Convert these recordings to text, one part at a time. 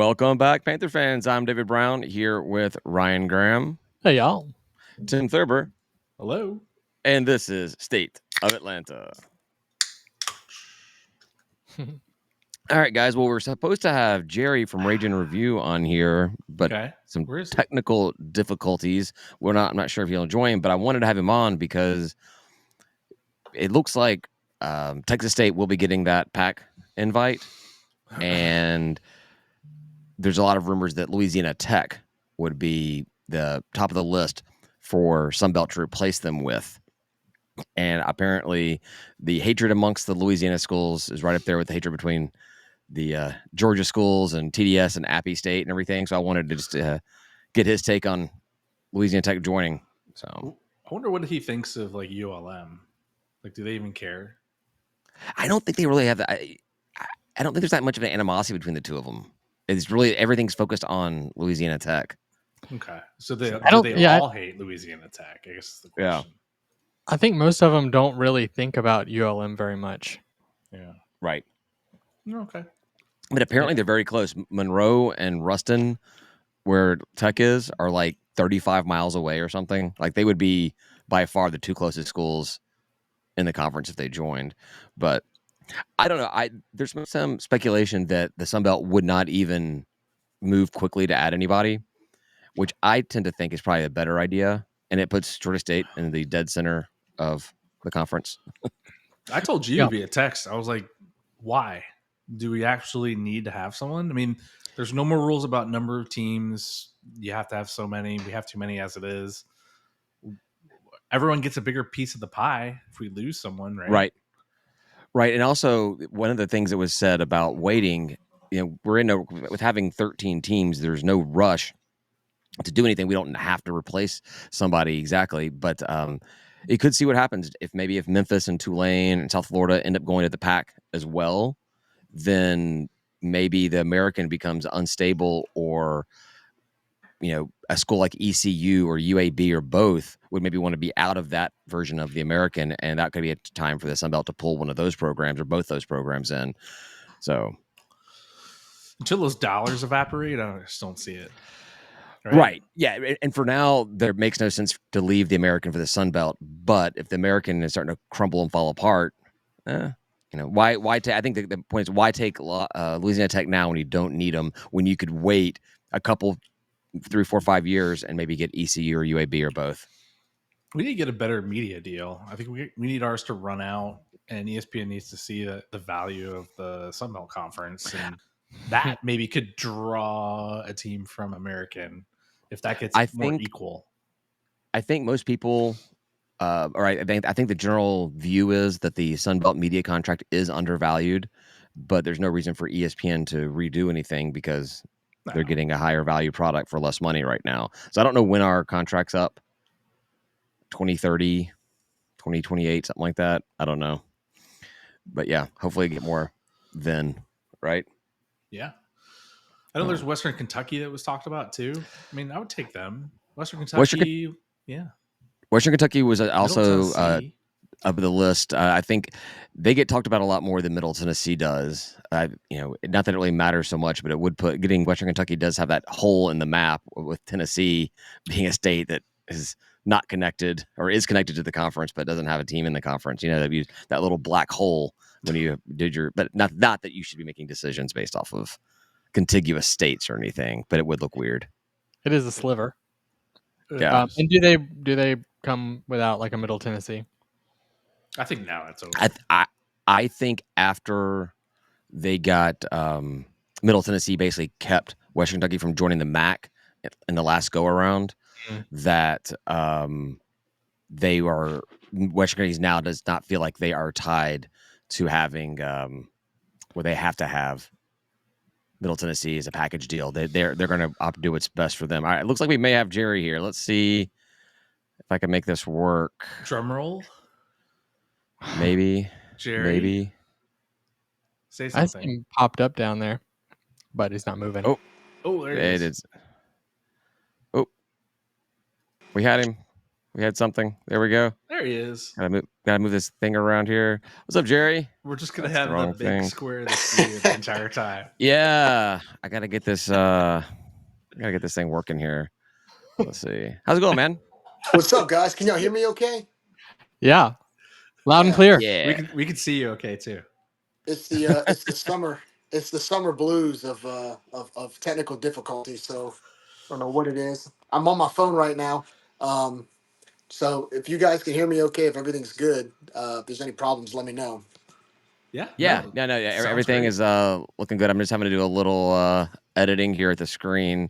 Welcome back, Panther fans. I'm David Brown here with Ryan Graham, Hey, y'all. Tim Thurber, Hello. and this is State of Atlanta. All right, guys. Well, we're supposed to have Gerry from Ragin Review on here, but some technical difficulties. I'm not sure if he'll join, but I wanted to have him on because it looks like Texas State will be getting that PAC invite, and there's a lot of rumors that Louisiana Tech would be the top of the list for Sunbelt to replace them with. And apparently the hatred amongst the Louisiana schools is right up there with the hatred between the Georgia schools and TDS and Appy State and everything. So I wanted to just get his take on Louisiana Tech joining. So I wonder what he thinks of like ULM. Like, do they even care? I don't think they really have that. I don't think there's that much of an animosity between the two of them. It's really everything's focused on Louisiana Tech. Okay, so they all hate Louisiana Tech? I guess is the question. Yeah, I think most of them don't really think about ULM very much. Yeah, right. Okay, but apparently they're very close. Monroe and Ruston, where Tech is, are like 35 miles away or something. Like they would be by far the two closest schools in the conference if they joined. But I don't know. There's some speculation that the Sun Belt would not even move quickly to add anybody, which I tend to think is probably a better idea. And it puts Georgia State in the dead center of the conference. I told you via text, I was like, why? Do we actually need to have someone? I mean, there's no more rules about number of teams. You have to have so many. We have too many as it is. Everyone gets a bigger piece of the pie if we lose someone, right? Right. And also, one of the things that was said about waiting, with having 13 teams, there's no rush to do anything. We don't have to replace somebody exactly, but you could see what happens if Memphis and Tulane and South Florida end up going to the PAC as well. Then maybe the American becomes unstable, or a school like ECU or UAB or both would maybe want to be out of that version of the American, and that could be a time for the Sun Belt to pull one of those programs or both those programs in. So until those dollars evaporate, I just don't see it. Right. Yeah. And for now, there makes no sense to leave the American for the Sun Belt. But if the American is starting to crumble and fall apart, why? I think the point is, why take Louisiana Tech now when you don't need them, when you could wait a couple, 3, 4, 5 years and maybe get ECU or UAB or both? We need to get a better media deal. I think we need ours to run out, and ESPN needs to see the value of the Sun Belt Conference, and that maybe could draw a team from American if that gets more equal. I think most people, I think the general view is that the Sun Belt media contract is undervalued, but there's no reason for ESPN to redo anything because they're getting a higher value product for less money right now. So I don't know when our contract's up. 2030, 2028, something like that. I don't know. But yeah, hopefully get more then, right? Yeah. I know there's Western Kentucky that was talked about too. I mean, I would take them. Western Kentucky, yeah. Western Kentucky was also up the list. I think they get talked about a lot more than Middle Tennessee does. Not that it really matters so much, but it would getting Western Kentucky does have that hole in the map with Tennessee being a state that is not connected or is connected to the conference, but doesn't have a team in the conference. That little black hole when you did but not that you should be making decisions based off of contiguous states or anything, but it would look weird. It is a sliver. Yeah. And do they come without like a Middle Tennessee? I think now it's over. I think after they got Middle Tennessee basically kept Western Kentucky from joining the MAC in the last go around, that they are Western Kentucky now does not feel like they are tied to having where they have to have Middle Tennessee as a package deal. They're going to do what's best for them. All right, it looks like we may have Gerry here. Let's see if I can make this work. Drum roll. Maybe. Gerry. Maybe. Say something. I see him popped up down there, but he's not moving. Oh, there it is. Oh, we had him. We had something. There we go. There he is. Gotta move this thing around here. What's up, Jerry? We're just gonna That's the have the wrong big thing. square of the studio the entire time. Yeah, I gotta get this. I gotta get this thing working here. Let's see. How's it going, man? What's up, guys? Can y'all hear me okay? Yeah. Loud and Yeah. clear. Yeah. We can see you okay too. It's the summer blues of technical difficulties. So I don't know what it is. I'm on my phone right now. So if you guys can hear me okay, if everything's good, if there's any problems, let me know. Yeah. Yeah. No. Yeah. Sounds Everything great. is looking good. I'm just having to do a little editing here at the screen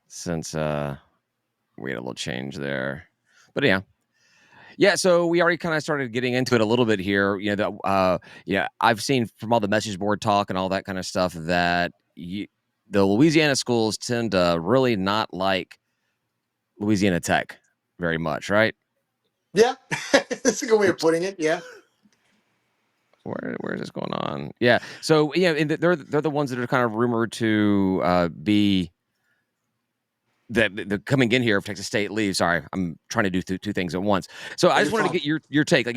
since we had a little change there. But yeah. Yeah, so we already kind of started getting into it a little bit here. Yeah, I've seen from all the message board talk and all that kind of stuff that the Louisiana schools tend to really not like Louisiana Tech very much, right? Yeah, that's a good way of Oops, putting it. Yeah. where is this going on? Yeah, so yeah, and they're the ones that are kind of rumored to be that the coming in here if Texas State leaves. Sorry, I'm trying to do two things at once. So Oh, I you're just wanted to fine. get your take. Like,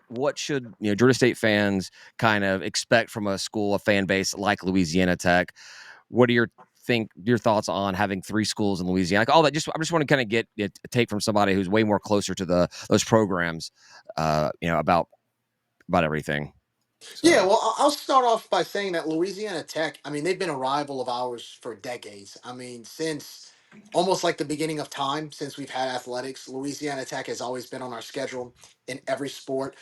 what should Georgia State fans kind of expect from a school, a fan base like Louisiana Tech? What are your thoughts on having three schools in Louisiana? Like all that. I just want to kind of get a take from somebody who's way more closer to those programs. About everything. Yeah, So well, I'll start off by saying that Louisiana Tech, I mean, they've been a rival of ours for decades. I mean, since almost like the beginning of time, since we've had athletics, Louisiana Tech has always been on our schedule in every sport.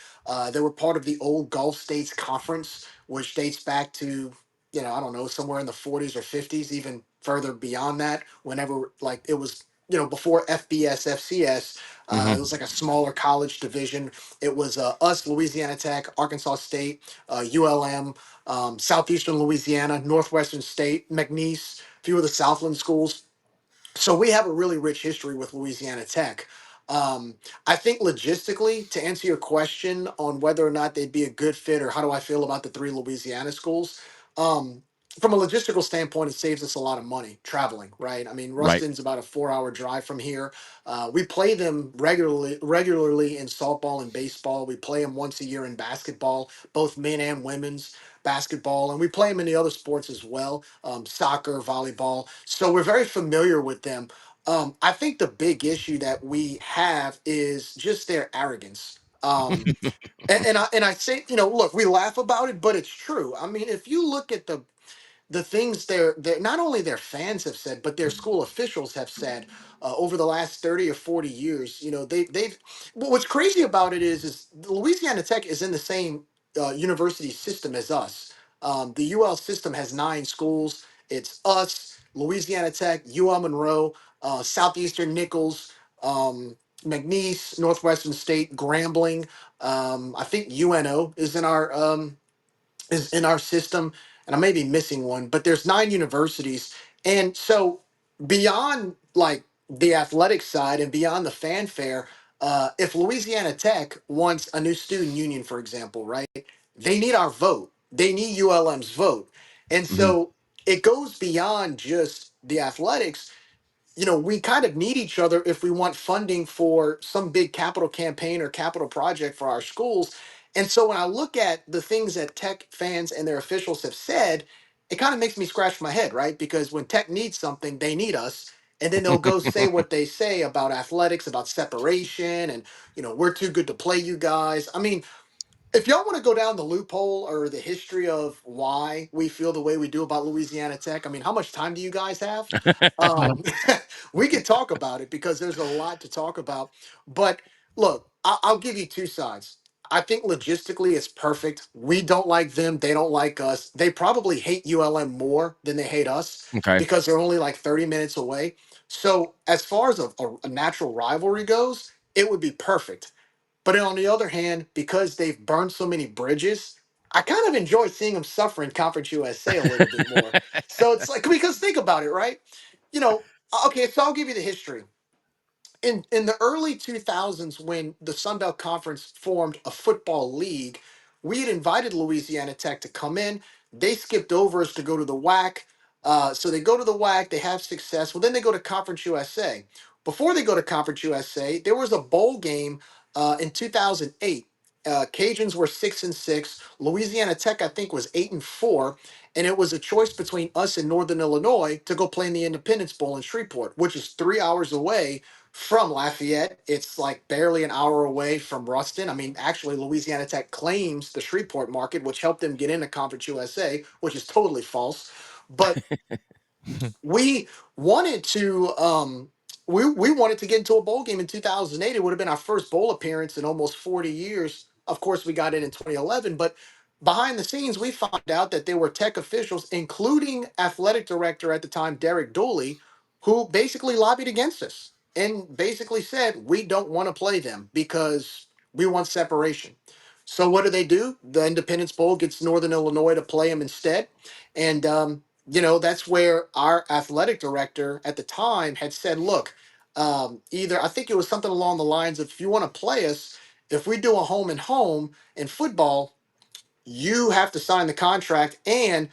They were part of the old Gulf States Conference, which dates back to, I don't know, somewhere in the 40s or 50s, even further beyond that, whenever like it was, before FBS, FCS, it was mhm. like a smaller college division. It was us, Louisiana Tech, Arkansas State, ULM, Southeastern Louisiana, Northwestern State, McNeese, a few of the Southland schools. So we have a really rich history with Louisiana Tech. I think logistically, to answer your question on whether or not they'd be a good fit or how do I feel about the three Louisiana schools, um, from a logistical standpoint, it saves us a lot of money traveling, right? I mean, Right. Ruston's about a 4 hour drive from here. We play them regularly in softball and baseball. We play them once a year in basketball, both men and women's basketball, and we play them in the other sports as well, soccer, volleyball. So we're very familiar with them. I think the big issue that we have is just their arrogance. And I say, look, we laugh about it, but it's true. I mean, if you look at the things they're not only their fans have said, but their school officials have said over the last 30 or 40 years. They've. But what's crazy about it is Louisiana Tech is in the same university system as us. The UL system has 9 schools. It's us, Louisiana Tech, UL Monroe, Southeastern Nichols, McNeese, Northwestern State, Grambling. I think UNO is in our system, and I may be missing one, but there's 9 universities. And so beyond like the athletic side and beyond the fanfare, if Louisiana Tech wants a new student union, for example, right, they need our vote. They need ULM's vote. And Mhm. so it goes beyond just the athletics. We kind of need each other if we want funding for some big capital campaign or capital project for our schools. And so when I look at the things that Tech fans and their officials have said, it kind of makes me scratch my head, right? Because when Tech needs something, they need us. And then they'll go say what they say about athletics, about separation, and, we're too good to play you guys. I mean, if y'all want to go down the loophole or the history of why we feel the way we do about Louisiana Tech, I mean, how much time do you guys have? Um, we could talk about it because there's a lot to talk about. But look, I'll give you two sides. I think logistically it's perfect. We don't like them. They don't like us. They probably hate ULM more than they hate us Okay. because they're only like 30 minutes away. So, as far as a natural rivalry goes, it would be perfect. But on the other hand, because they've burned so many bridges, I kind of enjoy seeing them suffer in Conference USA a little bit more. So it's like, because think about it, right? You know, okay, so I'll give you the history. In the early 2000s, when the Sun Belt Conference formed a football league, we had invited Louisiana Tech to come in. They skipped over us to go to the WAC. So they go to the WAC, they have success. Well, then they go to Conference USA. before they go to Conference USA, there was a bowl game in 2008. Cajuns were 6-6. Louisiana Tech, I think, was 8-4, and it was a choice between us and Northern Illinois to go play in the Independence Bowl in Shreveport, which is 3 hours away from Lafayette. It's like barely an hour away from Ruston. I mean, actually, Louisiana Tech claims the Shreveport market, which helped them get into Conference USA, which is totally false. But we wanted to we wanted to get into a bowl game in 2008. It would have been our first bowl appearance in almost 40 years. Of course, we got in 2011, but behind the scenes, we found out that there were Tech officials, including athletic director at the time, Derek Dooley, who basically lobbied against us and basically said, we don't want to play them because we want separation. So what do? The Independence Bowl gets Northern Illinois to play them instead. And that's where our athletic director at the time had said, look, either I think it was something along the lines of, if you want to play us, if we do a home and home in football, you have to sign the contract, and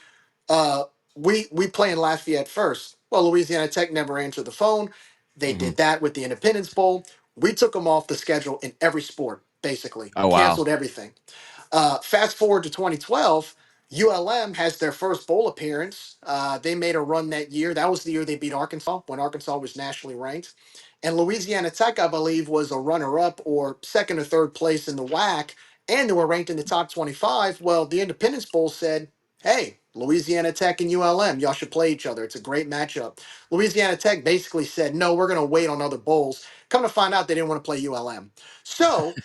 uh, we play in Lafayette first. Well, Louisiana Tech never answered the phone. They Hmm. did that with the Independence Bowl. We took them off the schedule in every sport, basically Oh, wow. canceled everything. Fast forward to 2012, ULM has their first bowl appearance. They made a run that year. That was the year they beat Arkansas when Arkansas was nationally ranked. And Louisiana Tech, I believe, was a runner up or second or third place in the WAC, and they were ranked in the top 25. Well, the Independence Bowl said, hey, Louisiana Tech and ULM, y'all should play each other. It's a great matchup. Louisiana Tech basically said, no, we're going to wait on other bowls. Come to find out, they didn't want to play ULM. So,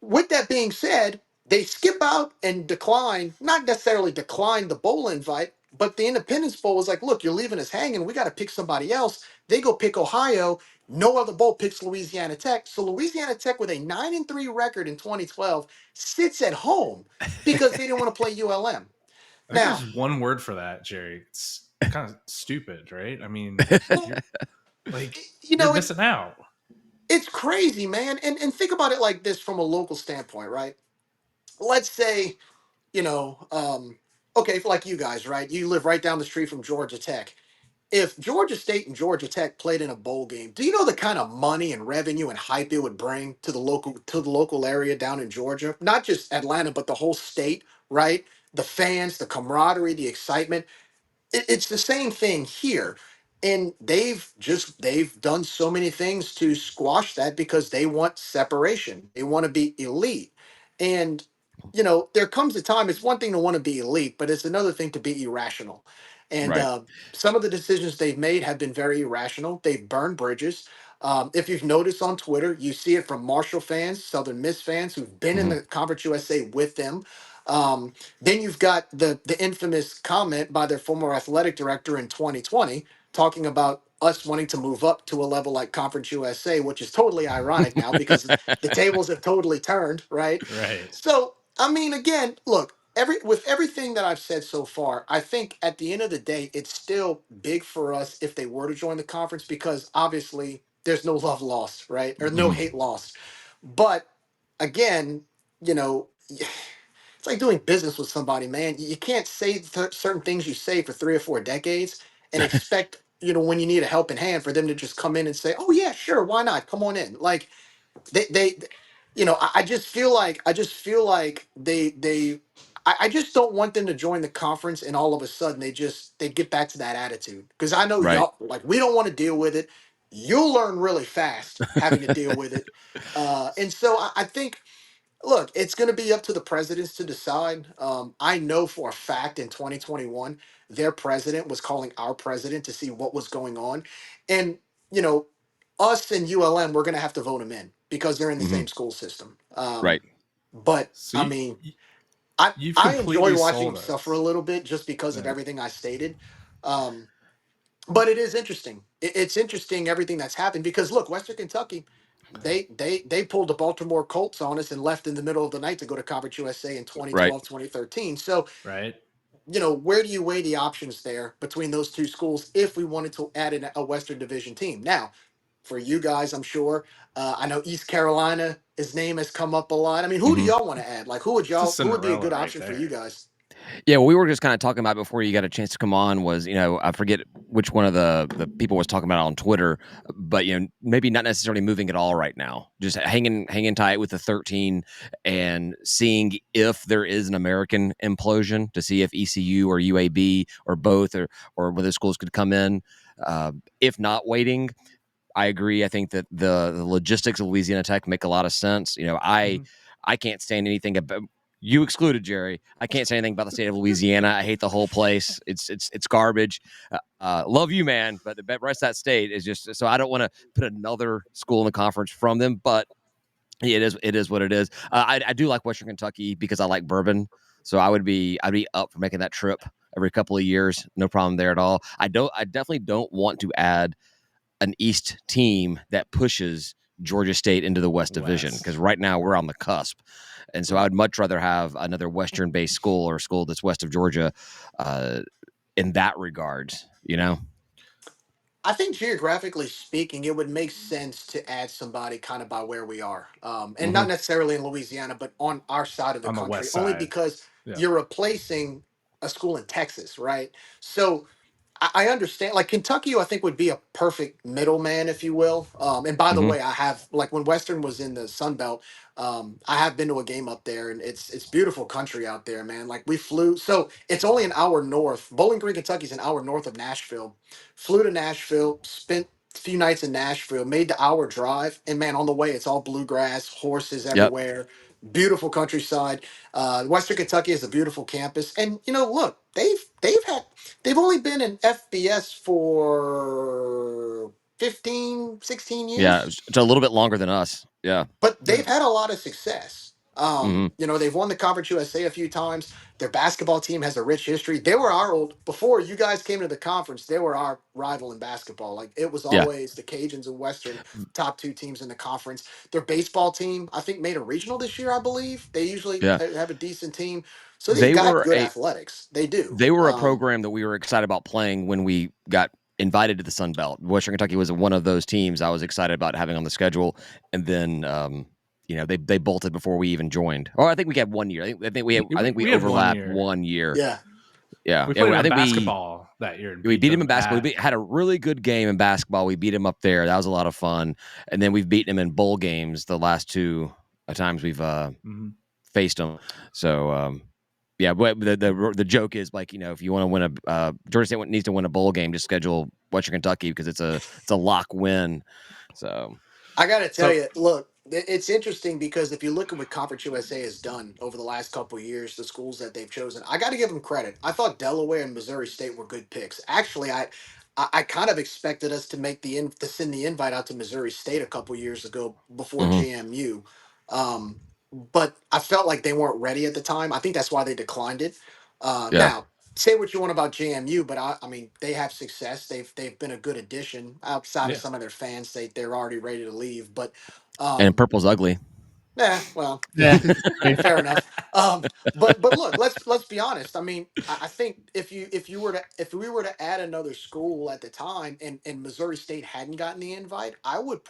with that being said, they skip out and decline, not necessarily decline the bowl invite, but the Independence Bowl was like, look, you're leaving us hanging. We got to pick somebody else. They go pick Ohio. No other bowl picks Louisiana Tech. So Louisiana Tech, with a 9-3 record in 2012, sits at home because they didn't want to play ULM. I think Now, there's one word for that, Jerry. It's kind of stupid, right? I mean, you're, you're it's missing out. it's crazy, man. And think about it like this from a local standpoint, right? Let's say okay, for like you guys, right? You live right down the street from Georgia Tech. If Georgia State and Georgia Tech played in a bowl game, do you know the kind of money and revenue and hype it would bring to the local area down in Georgia? Not just Atlanta, but the whole state, right? The fans, the camaraderie, the excitement. It's the same thing here, and they've done so many things to squash that because they want separation. They want to be elite. And there comes a time, it's one thing to want to be elite, but it's another thing to be irrational. And Right. some of the decisions they've made have been very irrational. They've burned bridges. If you've noticed on Twitter, you see it from Marshall fans, Southern Miss fans who've been in Hmm. the Conference USA with them. Then you've got the infamous comment by their former athletic director in 2020 talking about us wanting to move up to a level like Conference USA, which is totally ironic now because the tables have totally turned, right? Right. So, I mean, again, look, with everything that I've said so far, I think at the end of the day, it's still big for us if they were to join the conference because obviously there's no love lost, right? Or no Hmm. hate lost. But again, you know, it's like doing business with somebody, man. You can't say certain things you say for 3 or 4 decades and expect, when you need a helping hand for them to just come in and say, "Oh yeah, sure, why not? Come on in." Like they I just feel like I just don't want them to join the conference and all of a sudden they get back to that attitude because I know Right. y'all like we don't want to deal with it. You'll learn really fast having to deal with it, and so I think look, it's going to be up to the presidents to decide. I know for a fact in 2021, their president was calling our president to see what was going on. And, you know, us and ULM, we're going to have to vote them in because they're in the Hmm. same school system. Right. But So I you, mean, I, you've I enjoy completely watching them sold suffer a us. little bit just because of Yeah. everything I stated. Um, but it is interesting. It's interesting everything that's happened because look, Western Kentucky, they pulled the Baltimore Colts on us and left in the middle of the night to go to Conference USA in Right. 2012, 2013. So, Right. where do you weigh the options there between those two schools if we wanted to add in a Western Division team? Now, for you guys, I'm sure, I know East Carolina, his name has come up a lot. I mean, who do Hmm. y'all want to add? Like, It's a who would be a Cinderella good right option for you there. guys? Yeah, what we were just kind of talking about before you got a chance to come on was, I forget which one of the people was talking about it on Twitter, but maybe not necessarily moving at all right now. Just hanging tight with the 13 and seeing if there is an American implosion to see if ECU or UAB or both or whether schools could come in. If not waiting, I agree. I think that the logistics of Louisiana Tech make a lot of sense. I can't stand anything about you excluded, Jerry. I can't say anything about the state of Louisiana. I hate the whole place. It's garbage. Love you, man, but the rest of that state is just so. I don't want to put another school in the conference from them, but it is what it is. I do like Western Kentucky because I like bourbon, so I'd be up for making that trip every couple of years. No problem there at all. I definitely don't want to add an East team that pushes Georgia State into the West Division, because right now we're on the cusp. And so I would much rather have another Western-based school or a school that's west of Georgia in that regard, I think geographically speaking, it would make sense to add somebody kind of by where we are, and not necessarily in Louisiana, but on our side of the On the country, west only side. because Yeah. you're replacing a school in Texas, right? So I understand. Like Kentucky, I think would be a perfect middleman, if you will. And by the Mhm. way, I have like when Western was in the Sun Belt, I have been to a game up there, and it's beautiful country out there, man. Like we flew, so it's only an hour north. Bowling Green, Kentucky is an hour north of Nashville. Flew to Nashville, spent a few nights in Nashville, made the hour drive, and man, on the way, it's all bluegrass, horses Yep. everywhere, beautiful countryside. Western Kentucky is a beautiful campus, and look, they've only been in FBS for 15, 16 Yeah, years, it's a little bit longer than us. Yeah. but Yeah. they've had a lot of success. Mhm. They've won the Conference USA a few times. Their basketball team has a rich history. They were our old before you guys came to the conference. They were our rival in basketball. Like it was Yeah. always the Cajuns and Western, top two teams in the conference. Their baseball team, I think, made a regional this year. I believe they usually Yeah. have a decent team. So they've They got were good a athletics. They do. they were a program that we were excited about playing when we got invited to the Sun Belt. Western Kentucky was one of those teams I was excited about having on the schedule, and then they bolted before we even joined. Or I think we had 1 year. I think we We had one overlapped year. 1 year. Yeah. Yeah, We yeah. played I them in think basketball that year and we beat beat him in them basketball. bad. We had a really good game in basketball. We beat him up there. That was a lot of fun. And then we've beaten him in bowl games the last two times we've faced them. So yeah, but the joke is like, if you want to win Georgia State needs to win a bowl game, just schedule Western Kentucky because it's a lock win. So I got to tell So you, look, it's interesting because if you look at what Conference USA has done over the last couple of years, the schools that they've chosen, I got to give them credit. I thought Delaware and Missouri State were good picks. Actually, I kind of expected us to to send the invite out to Missouri State a couple years ago before mhm. JMU, but I felt like they weren't ready at the time. I think that's why they declined it. Yeah, Now, say what you want about JMU, but I mean they have success. They've been a good addition. Outside of yeah. some of their fans, they're already ready to leave. But and um, purple's ugly. yeah, well, Yeah. fair enough. But look, let's be honest. I mean, I think if we were to add another school at the time, and Missouri State hadn't gotten the invite, I would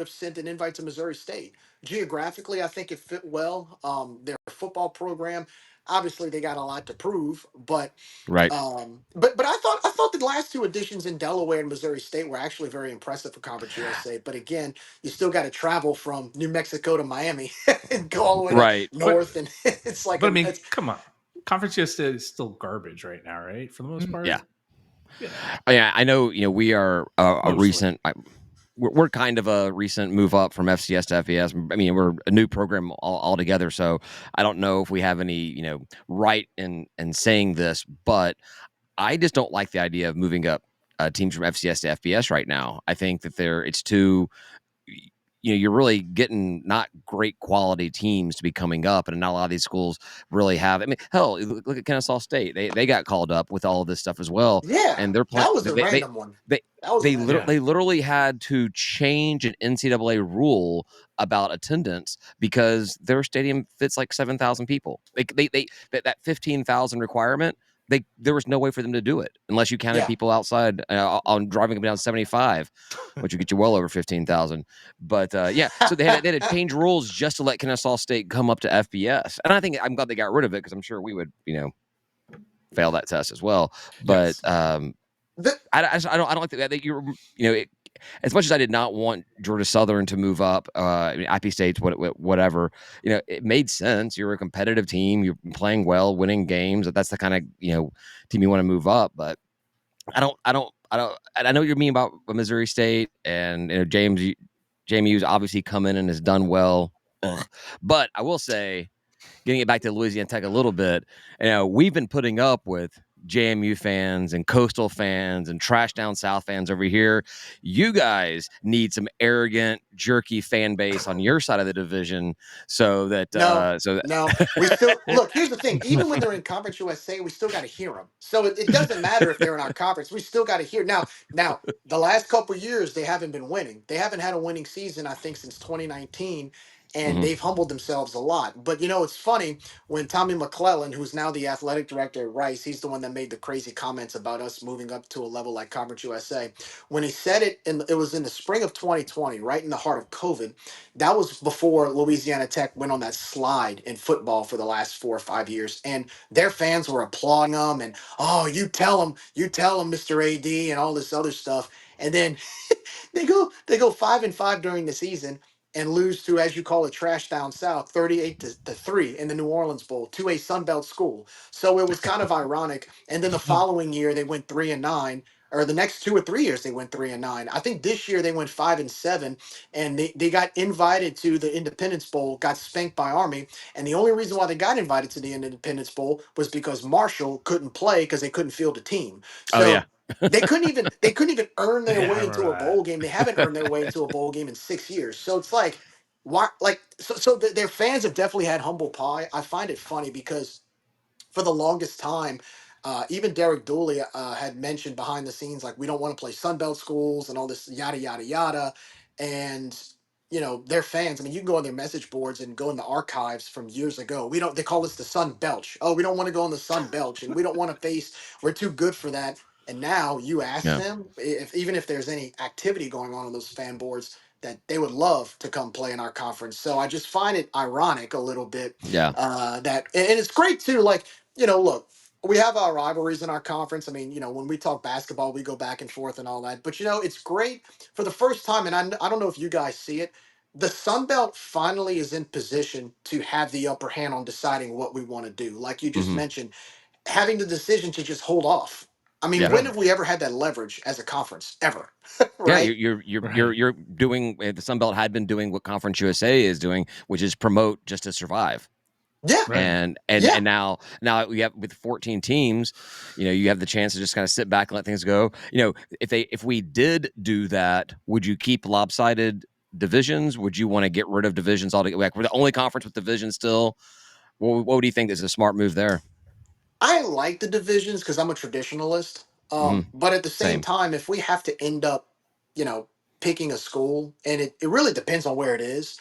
have sent an invite to Missouri State. Geographically, I think it fit well. Their football program, obviously, they got a lot to prove, but Right. but I thought the last two editions in Delaware and Missouri State were actually very impressive for Conference USA. But again, you still got to travel from New Mexico to Miami and go all the way to Right. But north, and it's like but I a mean, it's come on. Conference USA is still garbage right now, right? For the most Mm. Yeah. part. Yeah. Oh, yeah, I know. We are a Mostly. recent. We're kind of a recent move up from FCS to FBS. I mean, we're a new program altogether. So I don't know if we have any, right in saying this, but I just don't like the idea of moving up teams from FCS to FBS right now. I think that it's too. You're really getting not great quality teams to be coming up, and not a lot of these schools really have. I mean, hell, look at Kennesaw State. They got called up with all of this stuff as well, yeah, and they're playing. that was a random one. They That was a random Yeah. one. they literally had to change an NCAA rule about attendance because their stadium fits like 7,000 people. That 15,000 requirement. There was no way for them to do it unless you counted Yeah, people outside on driving them down 75, which would get you well over 15,000. But yeah, so they had to change rules just to let Kennesaw State come up to FBS, and I'm glad they got rid of it because I'm sure we would fail that test as well. But I don't like that as much as I did not want Georgia Southern to move up, IP State's whatever, it made sense. You're a competitive team. You're playing well, winning games. That's the kind of team you want to move up. But I know what you mean about Missouri State and JMU's obviously come in and has done well. Ugh. But I will say, getting it back to Louisiana Tech a little bit, we've been putting up with JMU fans and Coastal fans and Trash Down South fans over here. You guys need some arrogant, jerky fan base on your side of the division so that no, we still look. Here's the thing: even when they're in Conference USA, we still got to hear them. So it doesn't matter if they're in our conference; we still got to hear. Now, the last couple of years, they haven't been winning. They haven't had a winning season, I think, since 2019. And they've humbled themselves a lot. But it's funny when Tommy McClellan, who's now the athletic director at Rice, he's the one that made the crazy comments about us moving up to a level like Conference USA. When he said it, it was in the spring of 2020, right in the heart of COVID. That was before Louisiana Tech went on that slide in football for the last 4 or 5 years, and their fans were applauding them and, oh, you tell them, Mr. AD, and all this other stuff. And then they go 5-5 during the season and lose to, as you call it, trash down south, 38-3 in the New Orleans Bowl to a Sun Belt school. So it was kind of ironic. And then the following year they went 3-9. Or the next 2 or 3 years they went 3-9. I think this year they went 5-7, and they got invited to the Independence Bowl, got spanked by Army. And the only reason why they got invited to the Independence Bowl was because Marshall couldn't play because they couldn't field a team. Oh yeah. So they couldn't even earn their way into a bowl game. They haven't earned their way into a bowl game in 6 years. So it's like, why? Like, their fans have definitely had humble pie. I find it funny because for the longest time, even Derek Dooley had mentioned behind the scenes, like, we don't want to play Sunbelt schools and all this yada yada yada. And their fans. I mean, you can go on their message boards and go in the archives from years ago. We don't. They call us the Sun Belch. Oh, we don't want to go on the Sun Belch, and we don't want to face. We're too good for that. And now you ask Yeah. them if even if there's any activity going on those fan boards, that they would love to come play in our conference. So I just find it ironic a little bit, Yeah. that, and it's great too. Like, look, we have our rivalries in our conference. I mean, when we talk basketball, we go back and forth and all that. But it's great for the first time, and I don't know if you guys see it. The Sun Belt finally is in position to have the upper hand on deciding what we want to do. Like you just mentioned, having the decision to just hold off. I mean, Yeah. when have we ever had that leverage as a conference ever? Yeah, Right? you're doing the Sun Belt had been doing what Conference USA is doing, which is promote just to survive. Yeah. And Yeah. now we have with 14 teams, you have the chance to just kind of sit back and let things go. If we did do that, would you keep lopsided divisions? Would you want to get rid of divisions altogether? Like, we're the only conference with divisions still. What do you think is a smart move there? I like the divisions because I'm a traditionalist. But at the same Same. time, if we have to end up, you know, picking a school, and it really depends on where it is.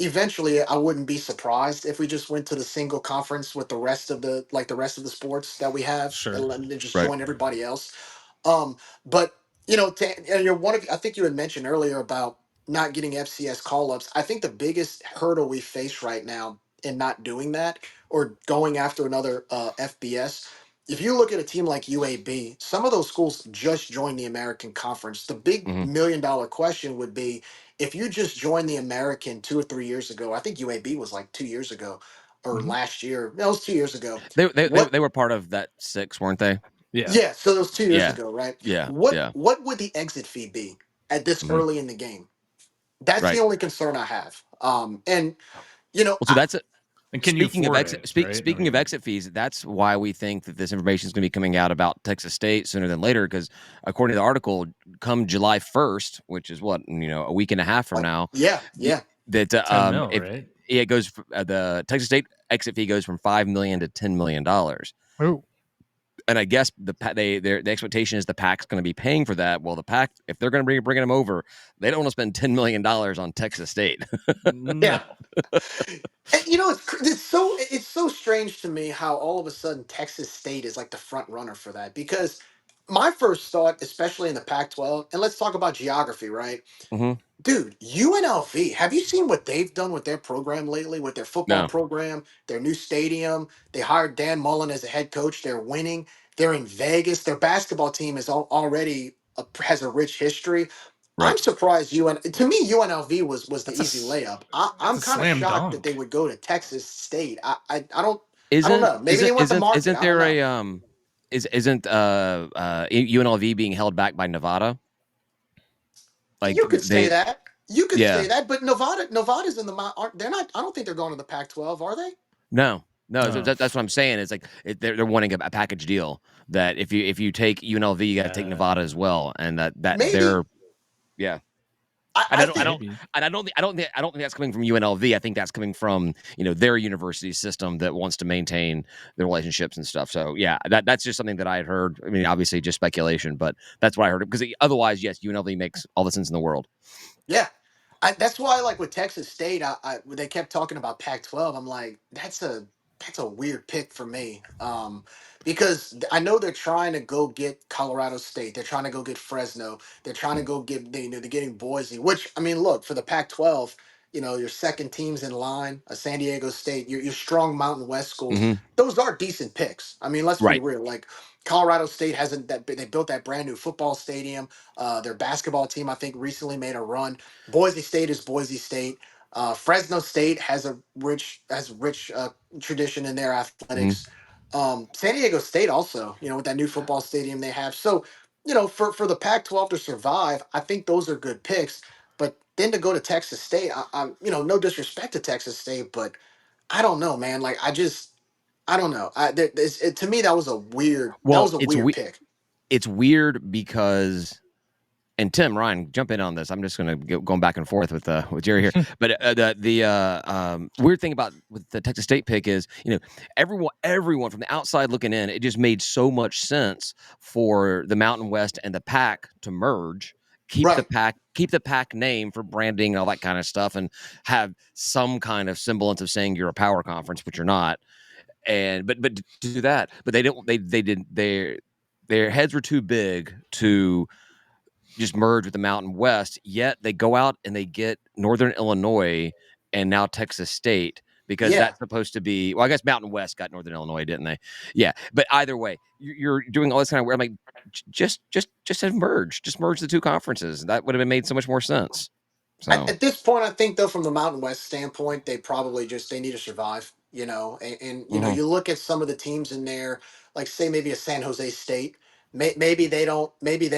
Eventually I wouldn't be surprised if we just went to the single conference with the rest of the sports that we have, Sure. and then just Right. join everybody else. But and I think you had mentioned earlier about not getting FCS call ups. I think the biggest hurdle we face right now in not doing that, or going after another FBS. If you look at a team like UAB, some of those schools just joined the American Conference. The big $1 million question would be, if you just joined the American 2 or 3 years ago. I think UAB was like 2 years ago or last year. No, it was 2 years ago. What? They were part of that 6, weren't they? Yeah. Yeah, so it was 2 years Yeah. ago, right? Yeah. What Yeah. what would the exit fee be at this Mhm. early in the game? That's the Right. only concern I have. And you know, Well, so that's it. And can you afford it? Right? Speaking of exit fees, that's why we think that this information is going to be coming out about Texas State sooner than later. Because according to the article, come July 1st, which is a week and a half from now, yeah, yeah. that 10 mil, if right? it goes, the Texas State exit fee goes from $5 million to $10 million. Ooh. And I guess the expectation is the PAC's going to be paying for that. Well, the PAC, if they're going to bringing them over, they don't want to spend $10 million on Texas State. No. And it's so strange to me how all of a sudden Texas State is like the front runner for that, because my first thought, especially in the Pac-12, and let's talk about geography, right? Mm-hmm. Dude, UNLV, have you seen what they've done with their program lately, with their football No. program, their new stadium? They hired Dan Mullen as a head coach. They're winning. They're in Vegas. Their basketball team is already has a rich history. I'm Right. surprised to me UNLV was the That's a easy s- layup. that's I'm a kind of slam shocked that they dunk. would go to Texas State. I don't Isn't know. Maybe they isn't want the isn't market. isn't I don't there know. a isn't UNLV being held back by Nevada? Like You could say they that. You could say yeah. that, but Nevada's in the aren't they're not. I don't think they're going to the Pac-12, are they? No. No, No. that's what I'm saying. It's like they're wanting a package deal that if you take UNLV, you got to take Nevada as well, and that Maybe. they're yeah. And I think Maybe. I don't think that's coming from UNLV. I think that's coming from their university system that wants to maintain the relationships and stuff. So yeah, that's just something that I had heard. I mean, obviously just speculation, but that's what I heard. Because otherwise, yes, UNLV makes all the sense in the world. yeah. That's why, like with Texas State, when they kept talking about Pac-12. I'm like, that's a weird pick for me, because I know they're trying to go get Colorado State, they're trying to go get Fresno, they're trying to go get they're getting Boise. Which I mean, look for the Pac-12, your second teams in line, San Diego State, your strong Mountain West schools. Mm-hmm. Those are decent picks. I mean, let's be Right. real. Like Colorado State hasn't that they built that brand new football stadium. Their basketball team, I think, recently made a run. Boise State is Boise State. Fresno State has rich tradition in their Mm-hmm. athletics. San Diego State also, with that new football stadium they have. So, for the Pac-12 to survive, I think those are good picks. But then to go to Texas State, no disrespect to Texas State, but I don't know, man. Like I don't know. To me, that was a weird. That Well, was a weird pick. it's weird because and Tim, Ryan, jump in on this. I'm just going to go going back and forth with Jerry here. But the weird thing about with the Texas State pick is, everyone from the outside looking in, it just made so much sense for the Mountain West and the Pac to merge, Right. keep the Pac name for branding and all that kind of stuff, and have some kind of semblance of saying you're a power conference, but you're not. And but to do that, but they didn't. They did their heads were too big to just merge with the Mountain West, yet they go out and they get Northern Illinois and now Texas State because Yeah. that's supposed to be I guess Mountain West got Northern Illinois, didn't they? Yeah, but either way, you're doing all this kind of weird. I'm like, just have merged, just merge the two conferences. That would have made so much more sense. So, At this point, I think though, from the Mountain West standpoint, they probably just they need to survive. And mhm, you look at some of the teams in there, like say maybe a San Jose State. Maybe they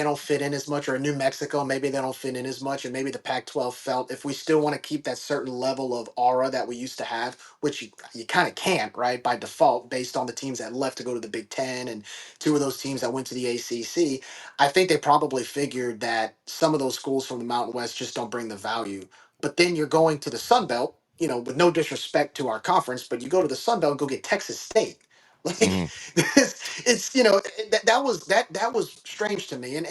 don't fit in as much, or a New Mexico. Maybe they don't fit in as much, and maybe the Pac-12 felt if we still want to keep that certain level of aura that we used to have, which you kind of can't, right, by default, based on the teams that left to go to the Big Ten and two of those teams that went to the ACC. I think they probably figured that some of those schools from the Mountain West just don't bring the value. But then you're going to the Sun Belt, with no disrespect to our conference, but you go to the Sun Belt and go get Texas State. Like mhm, it's that was strange to me. And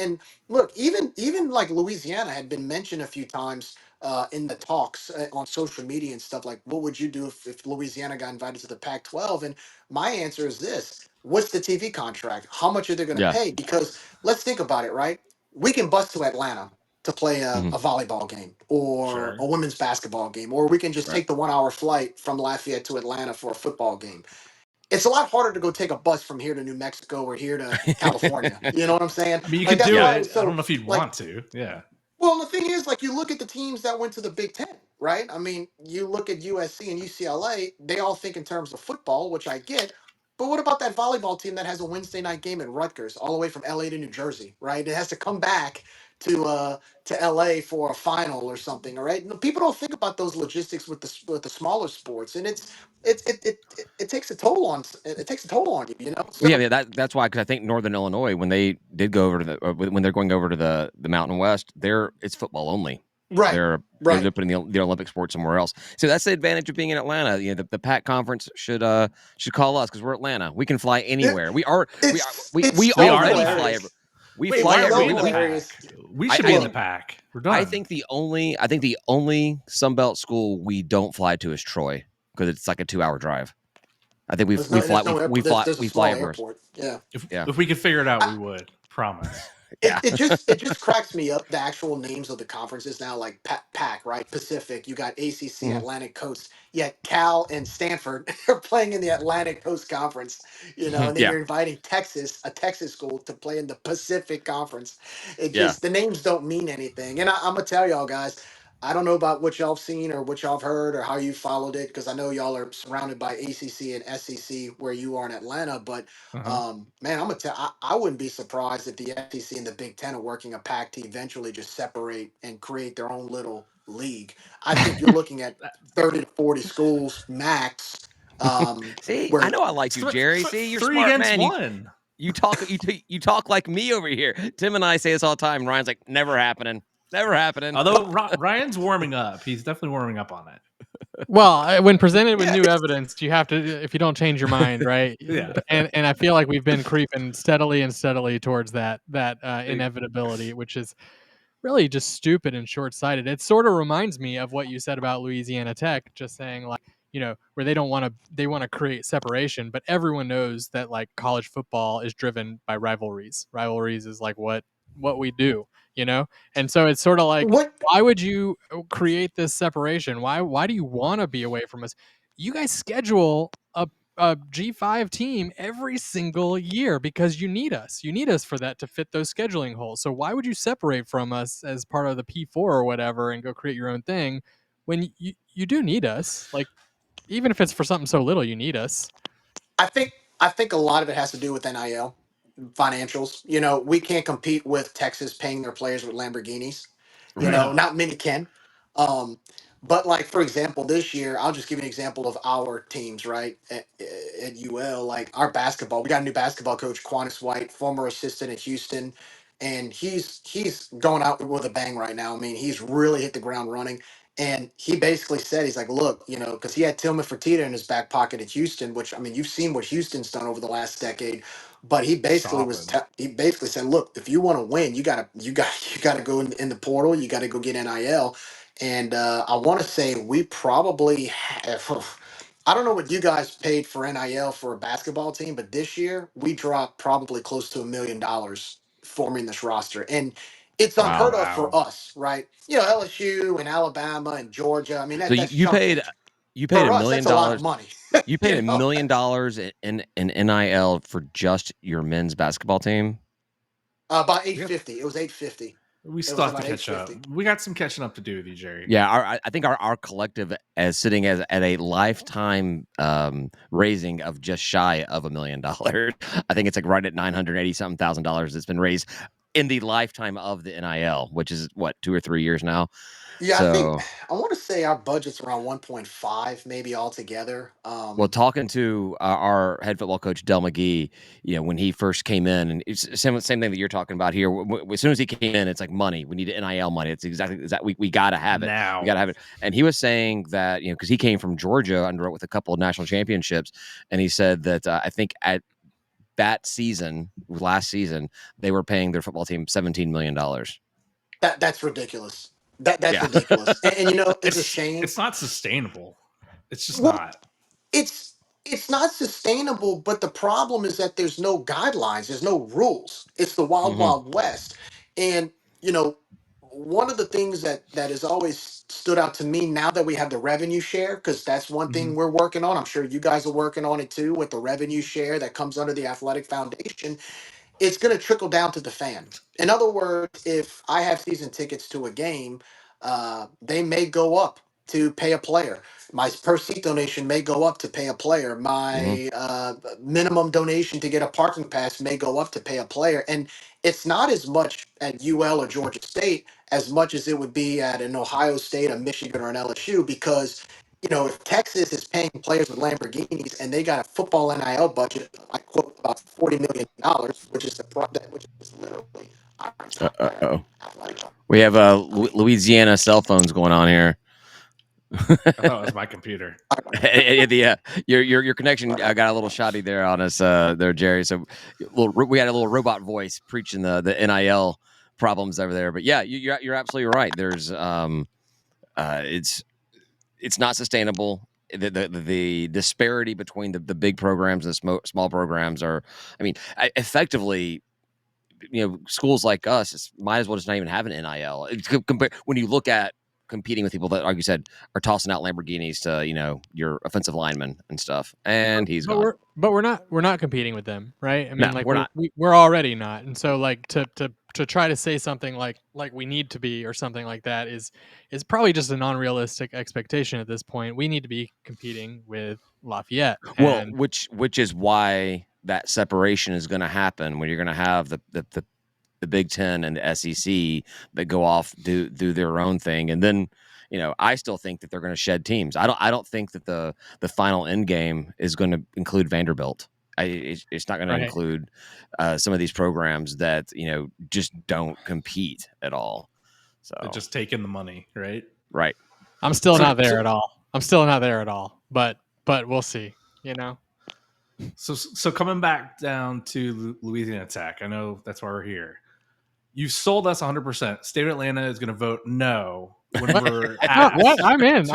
look, even like Louisiana had been mentioned a few times in the talks on social media and stuff. Like, what would you do if Louisiana got invited to the Pac-12? And my answer is this: what's the TV contract? How much are they going to yeah, pay? Because let's think about it, right? We can bus to Atlanta to play mhm, a volleyball game or a Sure. women's basketball game, or we can just right, take the 1 hour flight from Lafayette to Atlanta for a football game. It's a lot harder to go take a bus from here to New Mexico or here to California. You know what I'm saying? I mean, you Like could that's do yeah, why it it. was I don't so know if you'd like want to. Yeah. well, the thing is, like, you look at the teams that went to the Big Ten, right? I mean, you look at USC and UCLA, they all think in terms of football, which I get. But what about that volleyball team that has a Wednesday night game at Rutgers, all the way from LA to New Jersey, right? It has to come back to LA for a final or something, all right? No, people don't think about those logistics with the smaller sports, and it takes a toll on it takes a toll on you, you know. well, So yeah. That's why because I think Northern Illinois when they did go over to when they're going over to the Mountain West, it's football only. right, They're right. putting the Olympic sport somewhere else. So that's the advantage of being in Atlanta. The Pac conference should call us because we're Atlanta. We can fly It, anywhere. it's We We so are the already fly. hilarious. We Wait, fly why It's aren't so we in the everywhere. hilarious. pack? We I, should I be in the think Look, pack. We're I done. think the only Sunbelt school we don't fly to is Troy because it's like a 2 hour drive. I think there's no airport. There's a we fly small everywhere. airport. Yeah. If Yeah. if we could figure it out, I, we would. Promise. It just cracks me up, the actual names of the conferences now, like PAC, right? Pacific, you got ACC, Atlantic Coast. Yet Cal and Stanford are playing in the Atlantic Coast Conference, and then Yeah. you're inviting a Texas school, to play in the Pacific Conference. It Yeah. just, the names don't mean anything. And I'm gonna tell y'all guys, I don't know about what y'all have seen or what y'all have heard or how you followed it, because I know y'all are surrounded by ACC and SEC where you are in Atlanta, but man, I'm gonna tell. I wouldn't be surprised if the SEC and the Big Ten are working a pact to eventually just separate and create their own little league. I think you're looking at 30 to 40 schools max. See, I Where know I like you, Jerry. See, you're three smart, against man. one. You talk like me over here. Tim and I say this all the time. Ryan's like, never happening. Never happening. Although Ryan's warming up. He's definitely warming up on it. Well, when presented with new evidence, you have to, if you don't change your mind, right? Yeah. And I feel like we've been creeping steadily and steadily towards that inevitability, which is really just stupid and short-sighted. It sort of reminds me of what you said about Louisiana Tech, just saying like, where they want to create separation, but everyone knows that like college football is driven by rivalries. Rivalries is like what we do, And so it's sort of like, what why would you create this separation? Why do you want to be away from us? You guys schedule a G5 team every single year because you need us. You need us for that to fit those scheduling holes. So why would you separate from us as part of the P4 or whatever and go create your own thing when you do need us? Like, even if it's for something so little, you need us. I think I think a lot of it has to do with NIL financials. We can't compete with Texas paying their players with Lamborghinis. Right. Not many can. Um, but like for example, this year, I'll just give you an example of our teams, right? At UL, like our basketball, we got a new basketball coach, Quantus White, former assistant at Houston, and he's going out with a bang right now. I mean, he's really hit the ground running. And he basically said, he's like, look, because he had Tillman Fertitta in his back pocket at Houston, which I mean, you've seen what Houston's done over the last decade. But Solid. he basically said, look, if you want to win, you gotta go in the portal, you got to go get NIL. And I want to say we probably have. I don't know what you guys paid for NIL for a basketball team, but this year we dropped probably close to $1 million forming this roster. And it's unheard Wow. of for Wow. us, right? LSU and Alabama and Georgia. I mean, So that's you chunk. paid For $1 us, that's million. a lot of money. You paid you $1 know, million in NIL for just your men's basketball team. about eight We, fifty. It was 850. It still was have to about eight catch up. fifty. We got some catching up to do with you, Jerry. Yeah, I think our collective as sitting as at a lifetime raising of just shy of $1 million. I think it's like right at $980 something thousand that's been raised in the lifetime of the NIL, which is what, 2 or 3 years now. Yeah, So, I want to say our budget's around 1.5 maybe altogether. well, talking to our head football coach Del McGee, when he first came in, and it's the same thing that you're talking about here. As soon as he came in, it's like money. We need NIL money. It's exactly that we got to have it. We got to have it. And he was saying that because he came from Georgia under with a couple of national championships, and he said that I think at that season, last season, they were paying their football team $17 million. That's ridiculous. That's Yeah. ridiculous. And it's a shame. It's not sustainable. It's just Well, not. it's it's not sustainable, but the problem is that there's no guidelines, there's no rules. It's the wild Mm-hmm. wild west. And you know one of the things that has always stood out to me, now that we have the revenue share, because that's one Mhm. thing we're working on, I'm sure you guys are working on it too, with the revenue share that comes under the athletic foundation, it's going to trickle down to the fan. In other words, if I have season tickets to a game, they may go up to pay a player. My per seat donation may go up to pay a player. Mm-hmm. My minimum donation to get a parking pass may go up to pay a player. And it's not as much at UL or Georgia State as much as it would be at an Ohio State, a Michigan, or an LSU, because if Texas is paying players with Lamborghinis and they got a football NIL budget, I quote, about $40 million, which is which is literally our entire Uh-oh. athletic budget. We have Louisiana cell phones going on here. I thought it was my computer. Your connection got a little shoddy there on us there, Jerry. So we had a little robot voice preaching the NIL problems over there. But yeah, you're absolutely right. There's it's not sustainable. The disparity between the big programs and the small programs are, I mean, effectively, schools like us might as well just not even have an NIL. When you look at competing with people that, like you said, are tossing out Lamborghinis to your offensive lineman and stuff, and he's gone. We're not competing with them, right? I mean, No, like we're not. we're already not, and so like to try to say something like we need to be or something like that is probably just a non-realistic expectation at this point. We need to be competing with Lafayette. Well, And which is why that separation is going to happen when you're going to have the Big Ten and the SEC that go off do their own thing, and then I still think that they're going to shed teams. I don't think that the final end game is going to include Vanderbilt. It's not going to include some of these programs that just don't compete at all. So they're just taking the money, right? Right. I'm still not there at all. But we'll see. So coming back down to Louisiana Tech, I know that's why we're here. You sold us 100%. State of Atlanta is going to vote no when we're asked. What? I'm in.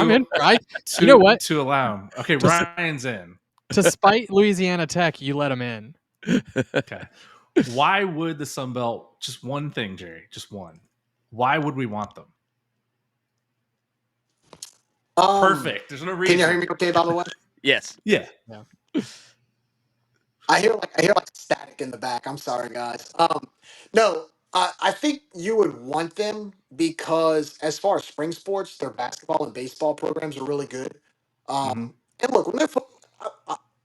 You know what? To allow him. Okay, Ryan's in. To spite Louisiana Tech, you let him in. Okay. Why would the Sun Belt, just one thing, Jerry, just one. Why would we want them? Perfect. There's no reason. Can you hear me okay, by the way? Yes. Yeah. I hear like static in the back. I'm sorry, guys. No, I think you would want them because as far as spring sports, their basketball and baseball programs are really good. And look, when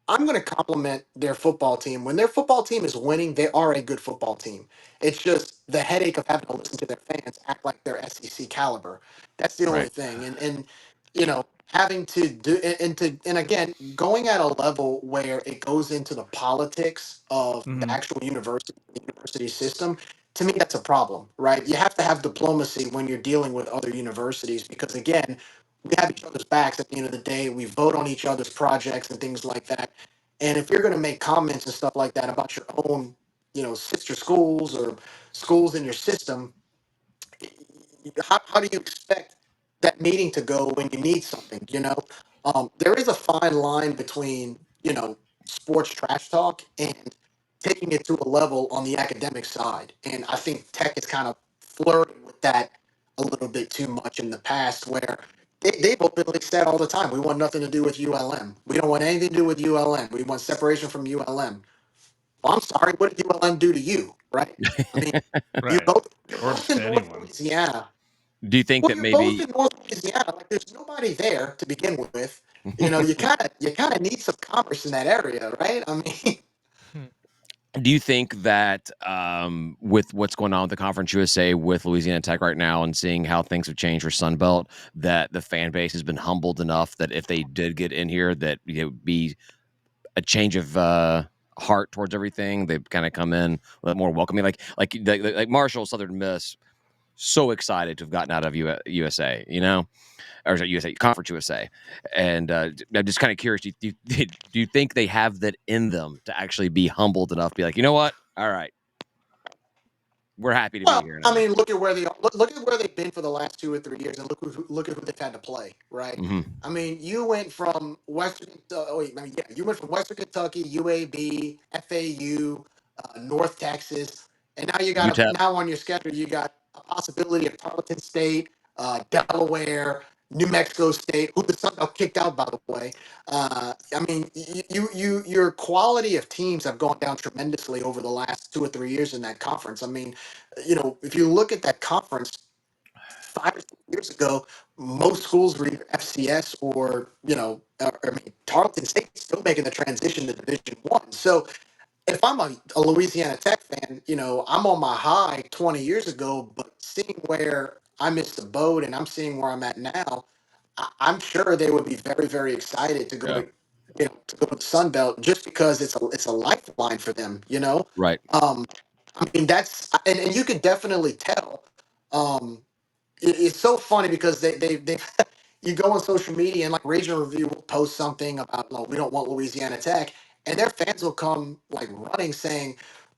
I'm going to compliment their football team. When their football team is winning, they are a good football team. It's just the headache of having to listen to their fans act like they're SEC caliber. That's the only thing. And having to do and again going at a level where it goes into the politics of the actual university system. To me, that's a problem, right? You have to have diplomacy when you're dealing with other universities because again, we have each other's backs at the end of the day. We vote on each other's projects and things like that. And if you're going to make comments and stuff like that about your own, sister schools or schools in your system, how do you expect that meeting to go when you need something? There is a fine line between sports trash talk and taking it to a level on the academic side. And I think Tech is kind of flirting with that a little bit too much in the past, where they've openly said all the time, we want nothing to do with ULM. We don't want anything to do with ULM. We want separation from ULM. Well, I'm sorry, what did ULM do to you, right? I mean, you're both in North Louisiana. Do you think that you're maybe both in North Louisiana? Like, there's nobody there to begin with. You kind of need some commerce in that area, right? I mean, do you think that with what's going on with the Conference USA with Louisiana Tech right now and seeing how things have changed for Sunbelt, that the fan base has been humbled enough that if they did get in here, that it would be a change of heart towards everything? They've kind of come in a little more welcoming, like Marshall, Southern Miss, so excited to have gotten out of USA, or USA Conference USA, and I'm just kind of curious. Do you think they have that in them to actually be humbled enough to be like, you know what? All right, we're happy to be here now. I mean, look at where they are. Look at where they've been for the last 2 or 3 years, and look at who they've had to play. Right? I mean, you went from you went from Western Kentucky, UAB, FAU, North Texas, and now now on your schedule you got a possibility of Tarleton State, Delaware, New Mexico State, who the Sun Belt kicked out, by the way. I mean, your quality of teams have gone down tremendously over the last 2 or 3 years in that conference. I mean, if you look at that conference 5 or 6 years ago, most schools were either FCS or, Tarleton State still making the transition to Division One. So if I'm a Louisiana Tech fan, I'm on my high 20 years ago, but seeing where I missed the boat and I'm seeing where I'm at now, I'm sure they would be very, very excited to go to go to the Sun Belt just because it's a lifeline for them, Right. I mean, and you can definitely tell. It's so funny because they you go on social media and like Regional Review will post something about we don't want Louisiana Tech, and their fans will come like running saying,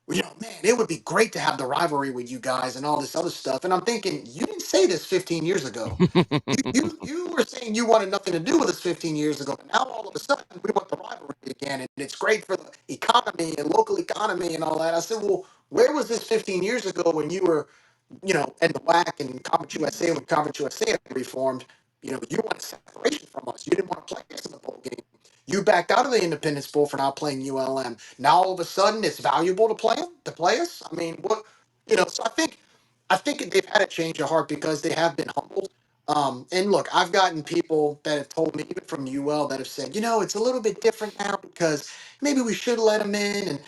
man, it would be great to have the rivalry with you guys and all this other stuff. And I'm thinking, you didn't say this 15 years ago. You were saying you wanted nothing to do with us 15 years ago, but now all of a sudden we want the rivalry again, and it's great for the economy and local economy and all that. I said, well, Where was this 15 years ago when you were, in the WAC and Conference USA, when Conference USA had reformed? You wanted separation from us. You didn't want to play us in the bowl game. You backed out of the Independence Bowl for not playing ULM. Now all of a sudden it's valuable to play them, to play us. I mean, what, so I think they've had a change of heart because they have been humbled. And look, I've gotten people that have told me, even from UL, that have said, it's a little bit different now because maybe we should let them in. And,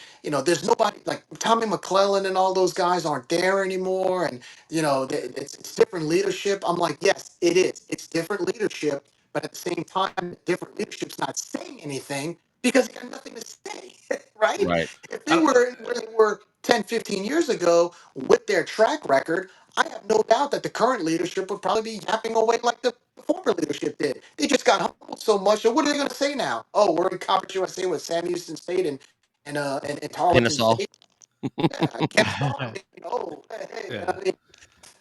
there's nobody like Tommy McClellan and all those guys aren't there anymore. And, it's different leadership. I'm like, yes, it is. It's different leadership. But at the same time, different leadership's not saying anything because they got nothing to say, right? Right. If they were where they were 10, 15 years ago with their track record, I have no doubt that the current leadership would probably be yapping away like the former leadership did. They just got humbled so much. So what are they going to say now? Oh, we're in Conference USA with Sam Houston State and Tarleton Kennesaw. State. Yeah, Kennesaw. I mean, hey, Yeah. I mean,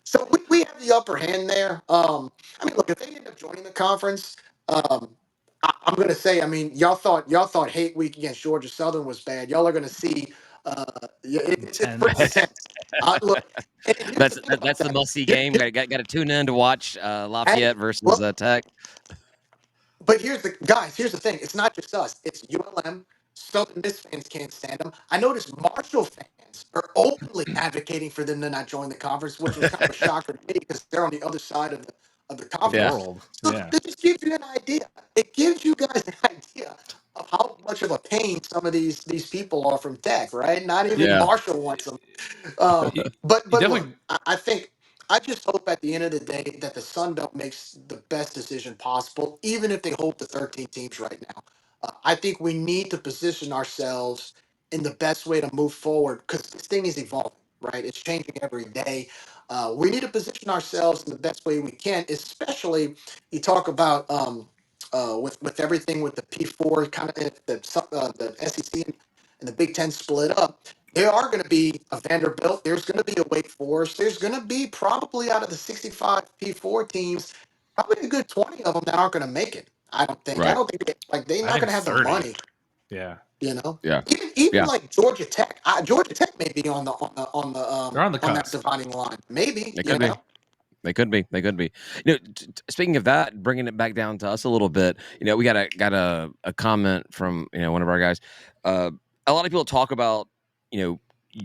so we have the upper hand there. I mean, look, if they end up joining the conference, I'm going to say, I mean, y'all thought hate week against Georgia Southern was bad. Y'all are going to see, it's pretty Intense. intense. Look, and here's the That's thing about that's the that. must see Here- game. here- Got to tune in to watch hey, Lafayette versus look, Tech. but here's the thing. It's not just us. It's ULM. Southern Miss fans can't stand them. I noticed Marshall fans are openly advocating for them to not join the conference, which was kind of a shocker to me because they're on the other side of the Of the Yeah. conference. world. So Yeah. that just gives you an idea. It gives you guys an idea of how much of a pain some of these people are from Tech, right? Not even Yeah. Marshall wants them. You, But you look, definitely I think I just hope at the end of the day that the Sun Belt makes the best decision possible, even if they hold the 13 teams right now. I think we need to position ourselves in the best way to move forward because this thing is evolving, right? It's changing every day. We need to position ourselves in the best way we can, especially you talk about with everything with the P4 kind of the SEC and the Big Ten split up. There are going to be a Vanderbilt. There's going to be a Wake Forest. There's going to be probably out of the 65 P4 teams, probably a good 20 of them that aren't going to make it. I don't think. I Right. don't think they're I not going think to have the 30. money. Yeah. Even Yeah. even Yeah. like Georgia Tech. Georgia Tech may be They're on the on that cusp. dividing line. Maybe They could be. They could be. They could be. Speaking of that, bringing it back down to us a little bit. We got a comment from one of our guys. A lot of people talk about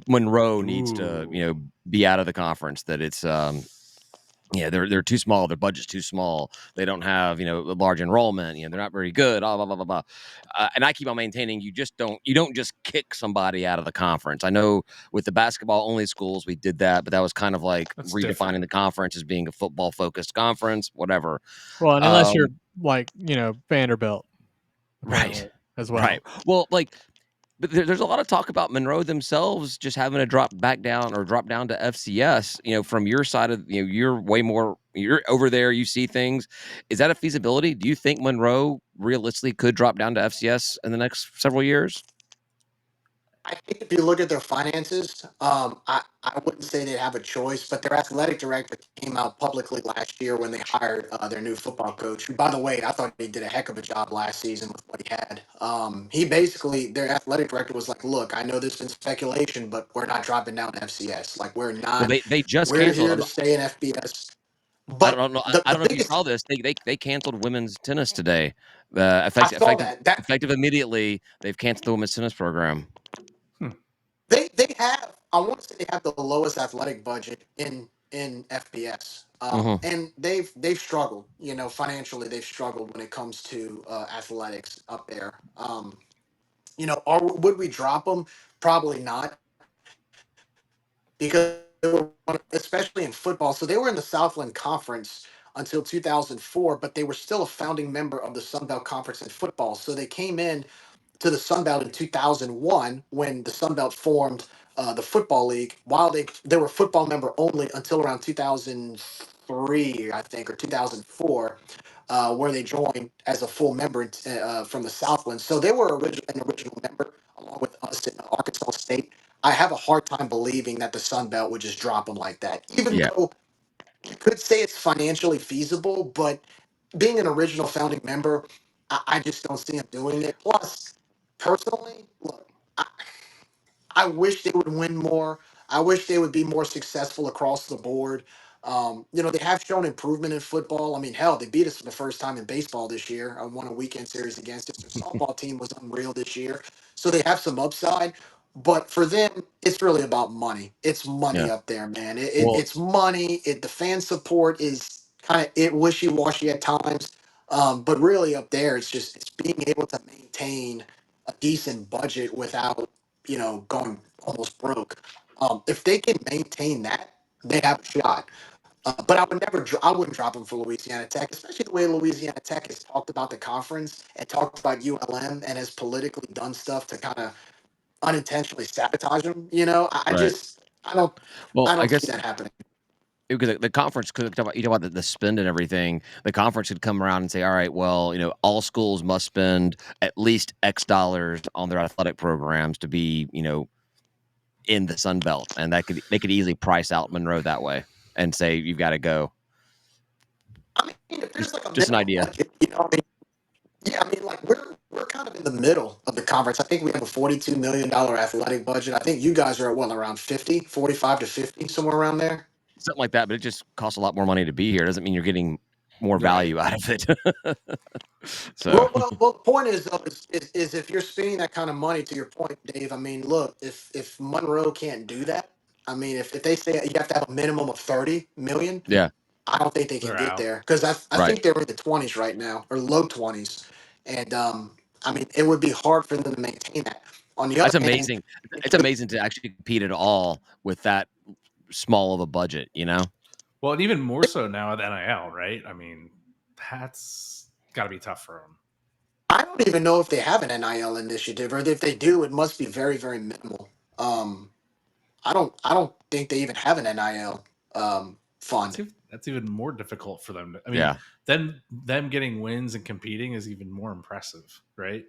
Monroe needs to Ooh. be out of the conference. That it's they're too small. Their budget's too small. They don't have a large enrollment. They're not very good. Blah blah blah blah blah. And I keep on maintaining you don't just kick somebody out of the conference. I know with the basketball only schools we did that, but that was kind of like That's redefining different. the conference as being a football focused conference. Whatever. Well, and unless you're Um, like Vanderbilt, apparently right, as well. right. Well, but there's a lot of talk about Monroe themselves just having to drop back down or drop down to FCS. From your side of you're way more. You're over there. You see things. Is that a feasibility? Do you think Monroe realistically could drop down to FCS in the next several years? I think if you look at their finances, I wouldn't say they have a choice, but their athletic director came out publicly last year when they hired their new football coach. Who, by the way, I thought he did a heck of a job last season with what he had. He basically, their athletic director was like, "Look, I know there's been speculation, but we're not dropping down to FCS. Like we're Well, not. they just We're here canceled. to stay in FBS." I But don't know. I the don't know if you biggest, saw this. They canceled women's tennis today. I saw that Effective immediately. They've canceled the women's tennis program. Hmm. they have. I want to say they have the lowest athletic budget in FBS, Hmm. and they've struggled. Financially, they've struggled when it comes to athletics up there. Would we drop them? Probably not, because they were especially in football. So they were in the Southland Conference until 2004, but they were still a founding member of the Sun Belt Conference in football. So they came in to the Sun Belt in 2001 when the Sun Belt formed the football league. While they were football member only until around 2003, I think, or 2004, where they joined as a full member from the Southland. So they were an original member along with us in Arkansas State. I have a hard time believing that the Sun Belt would just drop them like that, even Yeah. though you could say it's financially feasible, but being an original founding member, I just don't see them doing it. Plus, personally, look, I wish they would win more. I wish they would be more successful across the board. They have shown improvement in football. I mean, hell, they beat us for the first time in baseball this year. I won a weekend series against us. Their softball team was unreal this year. So they have some upside. But for them, it's really about money. It's money Yeah. up there, man. Well, It's money. The fan support is kind of it wishy washy at times. But really up there, it's being able to maintain a decent budget without going almost broke. If they can maintain that, they have a shot. But I wouldn't drop them for Louisiana Tech, especially the way Louisiana Tech has talked about the conference and talked about ULM and has politically done stuff to kind of unintentionally sabotage them. right. I don't, Well, I I don't see guess that happening. because the conference, because you talk about the spend and everything, the conference could come around and say, all right, well, all schools must spend at least X dollars on their athletic programs to be, in the Sun Belt, and they could easily price out Monroe that way and say you've got to go. I mean, if there's like a Just an minimum idea. budget, yeah, I mean, like we're kind of in the middle of the conference. I think we have a $42 million athletic budget. I think you guys are at what, around 50, 45 to 50, somewhere around there. Something like that, but it just costs a lot more money to be here. It doesn't mean you're getting more Right. value out of it. So, Well, the point is, though, is if you're spending that kind of money, to your point, Dave. I mean, look, if Monroe can't do that, I mean, if they say you have to have a minimum of 30 million, yeah, I don't think they can They're get out. there because I right. think they're in the 20s right now or low 20s, and I mean, it would be hard for them to maintain that. On the That's other hand, amazing. It's amazing to actually compete at all with that small of a budget, Well, and even more so now with NIL, right? I mean, that's got to be tough for them. I don't even know if they have an NIL initiative, or if they do, it must be very, very minimal. Um, I don't think they even have an NIL fund. That's even more difficult for them. I mean, Yeah. them getting wins and competing is even more impressive, right?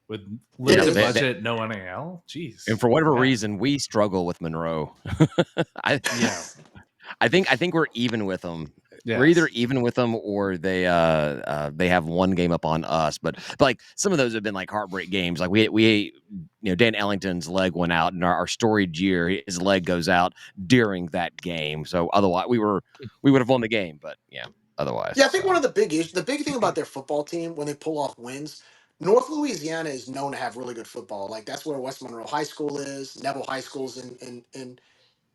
With It Yeah, limited is. budget, no NIL. and Jeez, for whatever yeah, reason, we struggle with Monroe. I yeah, I think we're even with them. We're either yes. even with them or they have one game up on us. But like some of those have been like heartbreak games. Like we Dan Ellington's leg went out, and our storied year, his leg goes out during that game. So otherwise, we would have won the game. But yeah, otherwise, Yeah, I think one so of the big thing about their football team when they pull off wins, North Louisiana is known to have really good football. Like that's where West Monroe High School is, Neville High School's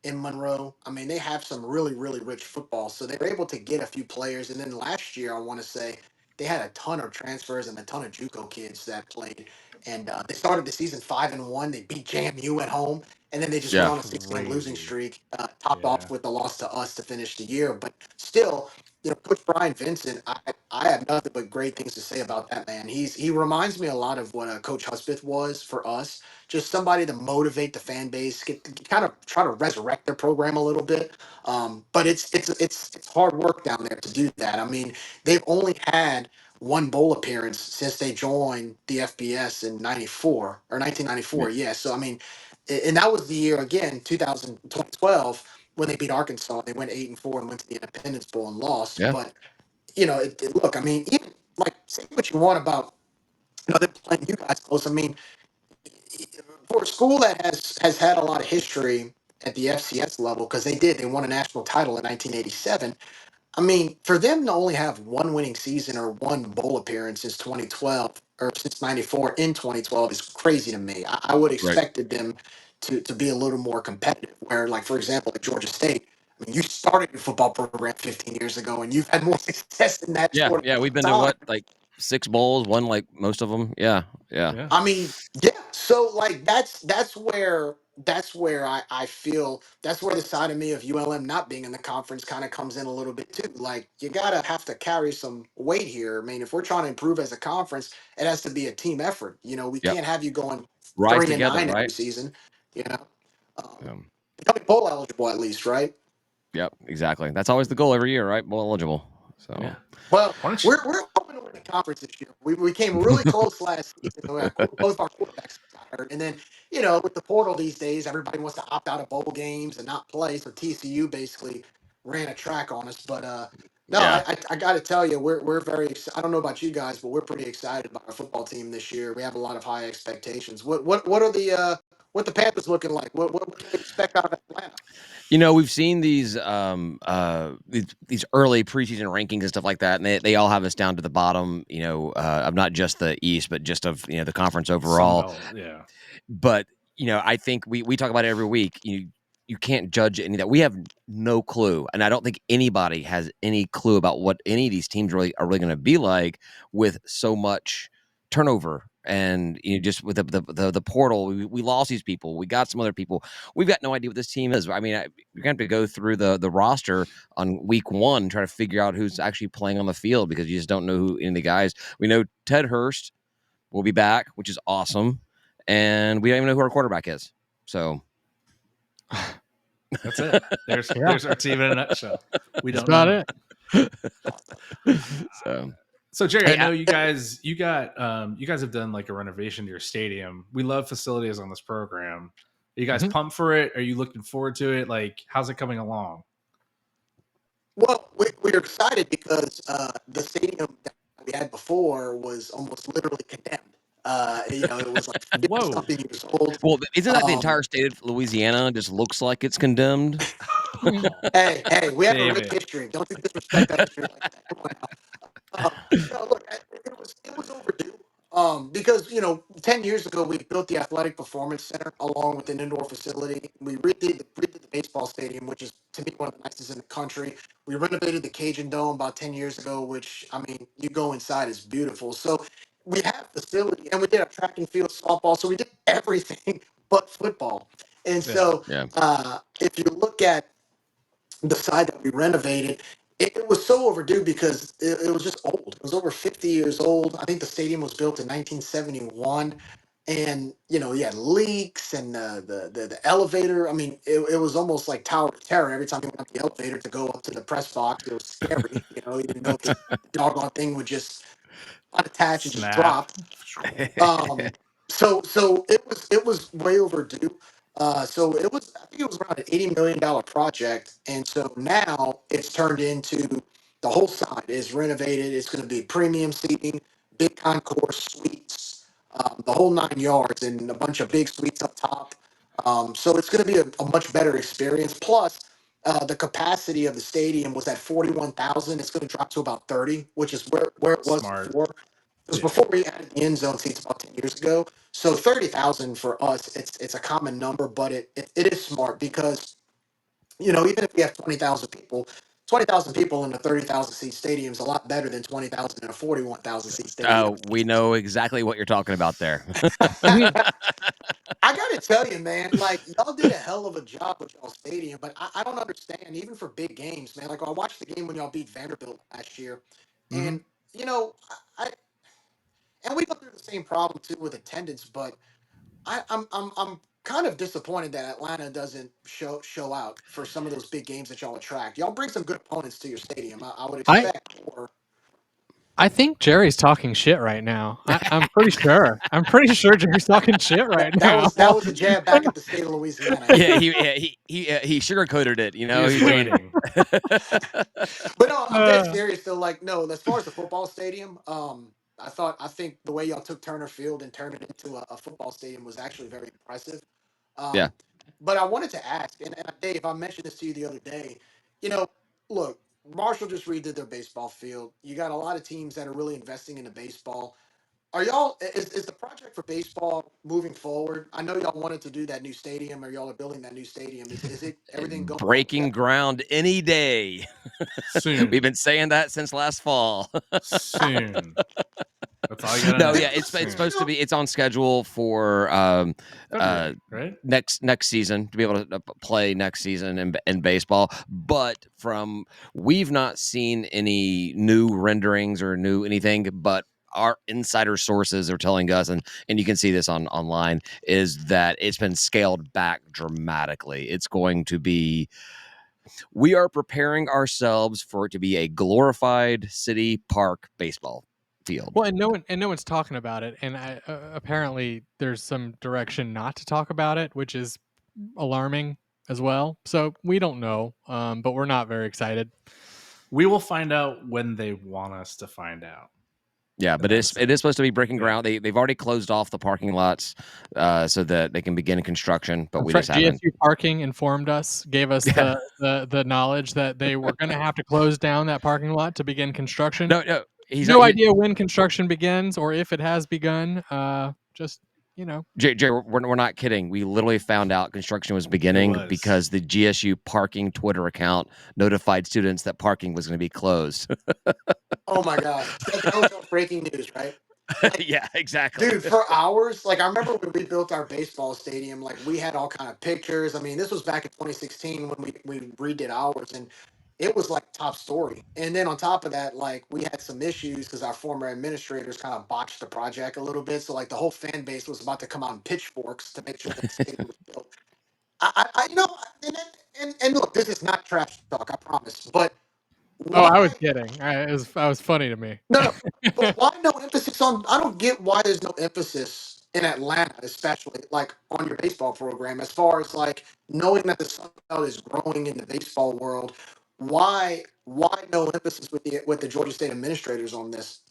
in Monroe. I mean, they have some really, really rich football. So they were able to get a few players. And then last year, I want to say they had a ton of transfers and a ton of JUCO kids that played. And they started the season 5-1. They beat JMU at home, and then they just went yeah, on a 6-game losing Crazy. streak, topped Yeah. off with the loss to us to finish the year. But still, Coach Brian Vincent, I have nothing but great things to say about that man. He reminds me a lot of what Coach Husbeth was for us, just somebody to motivate the fan base, kind of try to resurrect their program a little bit. But it's hard work down there to do that. I mean, they've only had one bowl appearance since they joined the FBS in 94 or yeah, 1994. Yeah. So, I mean, and that was the year again, 2012, when they beat Arkansas. They went 8-4 and went to the Independence Bowl and lost. yeah, But, look, I mean, even like say what you want about, them playing you guys close. I mean, for a school that has had a lot of history at the FCS level, because they won a national title in 1987. I mean, for them to only have one winning season or one bowl appearance since 2012 or since 94 in 2012 is crazy to me. I would right. expected them to be a little more competitive. Where, like, for example, at Georgia State, I mean, you started your football program 15 years ago and you've had more success in that Yeah, short yeah. amount We've of been to time. what, like 6 bowls, won like most of them. Yeah, yeah, Yeah. I mean, yeah. So like that's where I feel that's where the side of me of ULM not being in the conference kind of comes in a little bit too. Like you gotta have to carry some weight here. I mean, if we're trying to improve as a conference, it has to be a team effort. We yep. can't have you going Rise three and together, nine every right? season. You know, Um, becoming bowl eligible at least, right? yep, exactly. That's always the goal every year, right? Bowl eligible. So Yeah. Well, Why don't you? we're hoping to win the conference this year. We came really close last season. Both our quarterbacks got hurt, and then with the portal these days, everybody wants to opt out of bowl games and not play. So TCU basically ran a track on us. But no, yeah. I got to tell you, we're very. I don't know about you guys, but we're pretty excited about our football team this year. We have a lot of high expectations. What are the what the Panthers looking like? What do you expect out of Atlanta? We've seen these early preseason rankings and stuff like that, and they all have us down to the bottom, of not just the East, but just of the conference overall. Sunbelt, yeah. But I think we talk about it every week. You can't judge any of that. We have no clue, and I don't think anybody has any clue about what any of these teams really are really going to be like with so much turnover. And just with the portal, we lost these people. We got some other people. We've got no idea what this team is. I mean, you're going to have to go through the roster on week one and try to figure out who's actually playing on the field, because you just don't know who any of the guys. We know Ted Hurst will be back, which is awesome, and we don't even know who our quarterback is. So that's it. There's our team in a nutshell. We don't know. it. So Jerry, I know you guys have done like a renovation to your stadium. We love facilities on this program. Are you guys pumped for it? Are you looking forward to it? Like, how's it coming along? Well, we're excited because the stadium that we had before was almost literally condemned. It was like 50 something years old. Well, isn't that the entire state of Louisiana just looks like it's condemned? Hey, we have a rich history. Don't you disrespect that history like that. Come on now. Look, it was overdue. Because 10 years ago we built the Athletic Performance Center along with an indoor facility. We redid the baseball stadium, which is to me one of the nicest in the country. We renovated the Cajun Dome about 10 years ago, which I mean, you go inside, it's beautiful. So we have facility, and we did a track and field, softball. So we did everything but football. And so if you look at the side that we renovated, it was so overdue because it was just old. It was over 50 years old. I think the stadium was built in 1971. And you had leaks and the elevator. I mean, it was almost like Tower of Terror. Every time you went up the elevator to go up to the press box, it was scary. You didn't know if the doggone thing would just unattach and just drop. So it was way overdue. So I think it was around an $80 million project, and so now it's turned into the whole side is renovated. It's going to be premium seating, big concourse suites, the whole 9 yards, and a bunch of big suites up top. So it's going to be a much better experience. Plus, the capacity of the stadium was at 41,000. It's going to drop to about 30, which is where it was before. It was before we added the end zone seats about 10 years ago. So 30,000 for us, it's a common number, but it is smart because, even if we have 20,000 people in a 30,000 seat stadium is a lot better than 20,000 in a 41,000 seat stadium. Oh, we know exactly what you're talking about there. I gotta tell you, man, like y'all did a hell of a job with y'all stadium, but I don't understand, even for big games, man. Like I watched the game when y'all beat Vanderbilt last year, and I and we go through the same problem too with attendance, but I'm kind of disappointed that Atlanta doesn't show out for some of those big games that y'all attract. Y'all bring some good opponents to your stadium. I would expect more. I think Jerry's talking shit right now. I'm pretty sure. I'm pretty sure Jerry's talking shit right now. That was a jab back at the state of Louisiana. He sugarcoated it. He was waiting. But no, I'm dead serious though. Like, no, as far as the football stadium, I think the way y'all took Turner Field and turned it into a football stadium was actually very impressive. Yeah. But I wanted to ask, and Dave, I mentioned this to you the other day. Look, Marshall just redid their baseball field. You got a lot of teams that are really investing into baseball. Are y'all is the project for baseball moving forward? I know y'all wanted to do that new stadium, or y'all are building that new stadium. Is it everything going breaking ground any day? Soon. We've been saying that since last fall. Soon. That's all you gotta know. No, yeah, it's supposed to be. It's on schedule for February, right? next season to be able to play next season in baseball. But we've not seen any new renderings or new anything, but our insider sources are telling us, and you can see this online, is that it's been scaled back dramatically. It's going to be. We are preparing ourselves for it to be a glorified city park baseball field. Well, and no one's talking about it, and apparently there's some direction not to talk about it, which is alarming as well. So we don't know, but we're not very excited. We will find out when they want us to find out. Yeah, but it is supposed to be breaking ground. They've already closed off the parking lots so that they can begin construction, but we just haven't. GSU Parking informed us, gave us the knowledge that they were going to have to close down that parking lot to begin construction. No, no idea when construction begins or if it has begun. Just Jay, we're not kidding. We literally found out construction was beginning because the GSU parking Twitter account notified students that parking was going to be closed. Oh my gosh, that was breaking news, right? Like, yeah, exactly, dude. For hours, like I remember when we built our baseball stadium, like we had all kind of pictures. I mean, this was back in 2016 when we redid ours, and it was like top story. And then on top of that, like we had some issues because our former administrators kind of botched the project a little bit. So like the whole fan base was about to come out in pitchforks to make sure that the stadium was built. I and look, this is not trash talk, I promise. But why? I was kidding. It was funny to me. No, but why no emphasis on? I don't get why there's no emphasis in Atlanta, especially like on your baseball program, as far as like knowing that the Sun Belt is growing in the baseball world. Why no emphasis with the Georgia State administrators on this?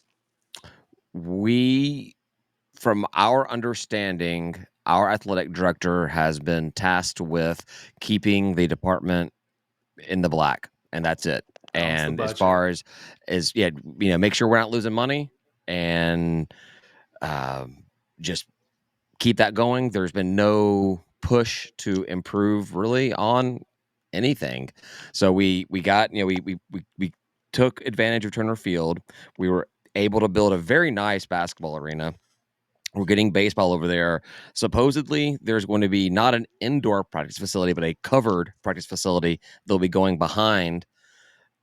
From our understanding, our athletic director has been tasked with keeping the department in the black, and that's it. And as far as make sure we're not losing money and just keep that going. There's been no push to improve really on anything. So we got, we took advantage of Turner Field. We were able to build a very nice basketball arena. We're getting baseball over there. Supposedly, there's going to be not an indoor practice facility, but a covered practice facility. They'll be going behind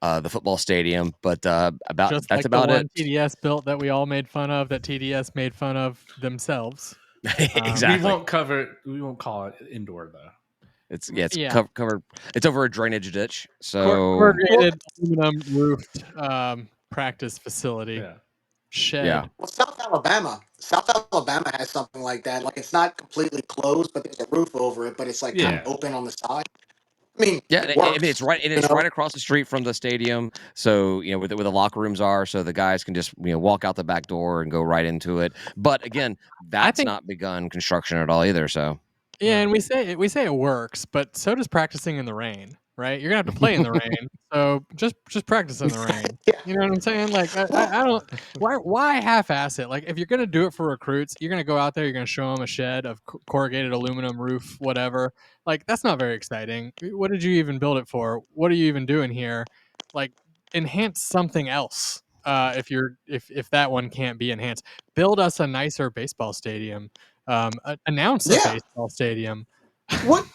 the football stadium. But that's like about the it. one TDS built that we all made fun of, that TDS made fun of themselves. Exactly. We won't call it indoor though. It's covered. It's over a drainage ditch. So corrugated aluminum roofed practice facility. Yeah. Shed. Yeah. Well, South Alabama has something like that. Like it's not completely closed, but there's a roof over it, but it's like kind of open on the side. I mean, it works, it's right across the street from the stadium. So where the locker rooms are, so the guys can just walk out the back door and go right into it. But again, that's not begun construction at all either. So yeah, and we say it works, but so does practicing in the rain, right? You're gonna have to play in the rain, so just practice in the rain. You know what I'm saying? Like I don't why half-ass it? Like if you're gonna do it for recruits, you're gonna go out there, you're gonna show them a shed of corrugated aluminum roof, whatever. Like that's not very exciting. What did you even build it for? What are you even doing here? Like enhance something else. If that one can't be enhanced, build us a nicer baseball stadium. Announce a baseball stadium. What?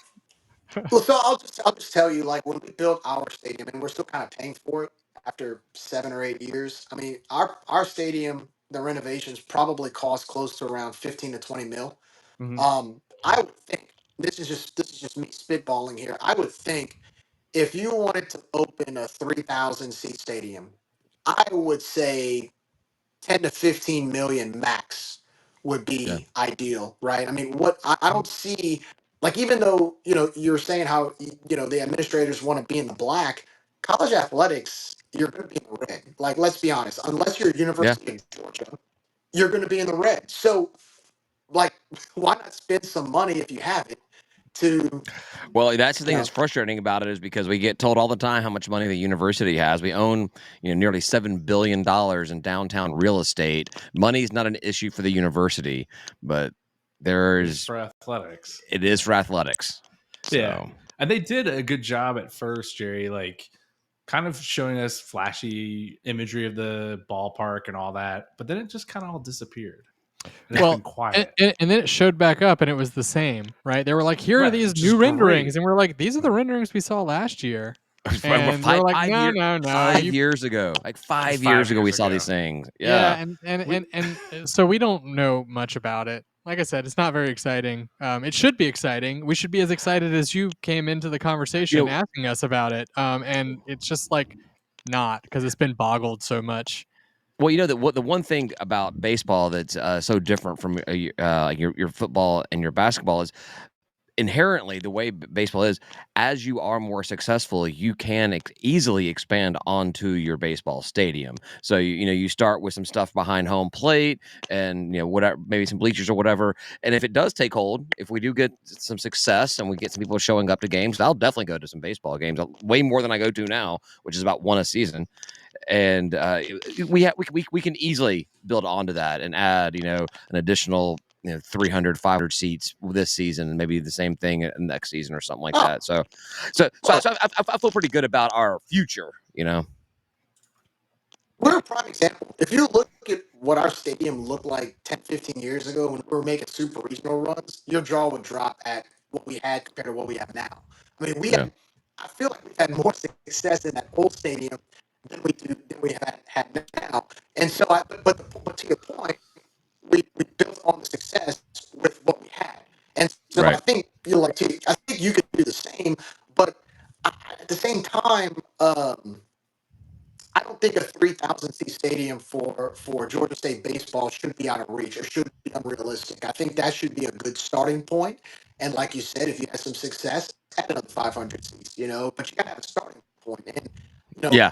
Well, so I'll just tell you, like when we built our stadium, and we're still kind of paying for it after 7 or 8 years. I mean, our stadium, the renovations probably cost close to around 15 to 20 mil. I would think this is just me spitballing here. I would think if you wanted to open a 3,000 seat stadium, I would say 10 to 15 million max would be ideal, right? I mean, I don't see, like, even though, you're saying how, the administrators want to be in the black, college athletics, you're going to be in the red. Like, let's be honest, unless you're University of Georgia, you're going to be in the red. So, like, why not spend some money if you have it Well, that's the thing that's frustrating about it, is because we get told all the time how much money the university has. We own, nearly $7 billion in downtown real estate. Money's not an issue for the university, but it's for athletics. It is for athletics. Yeah. And they did a good job at first, Jerry, like kind of showing us flashy imagery of the ballpark and all that, but then it just kind of all disappeared. It's been quiet. And then it showed back up and it was the same, right? They were like, here are these new renderings. And we're like, these are the renderings we saw last year. And they're like, no. 5 years ago. Like 5 years ago, we saw these things. Yeah. And so we don't know much about it. Like I said, it's not very exciting. It should be exciting. We should be as excited as you came into the conversation asking us about it. And it's just like not, because it's been boggled so much. Well, the one thing about baseball that's so different from your football and your basketball is inherently, the way baseball is, as you are more successful, you can easily expand onto your baseball stadium. So you start with some stuff behind home plate, and whatever, maybe some bleachers or whatever. And if it does take hold, if we do get some success and we get some people showing up to games, I'll definitely go to some baseball games, way more than I go to now, which is about one a season. And we can easily build onto that and add an additional 300 500 seats this season, and maybe the same thing next season or something like that. So I feel pretty good about our future. We're a prime example. If you look at what our stadium looked like 10, 15 years ago when we were making super regional runs, your jaw would drop at what we had compared to what we have now. I mean, I feel like we've had more success in that old stadium than we had now. And so, but to your point, we built on the success with what we had. And so Right. I think I think you could do the same, but at the same time, I don't think a 3,000 seat stadium for Georgia State baseball should be out of reach or should be unrealistic. I think that should be a good starting point. And like you said, if you have some success, add another 500 seats, but you got to have a starting point. And,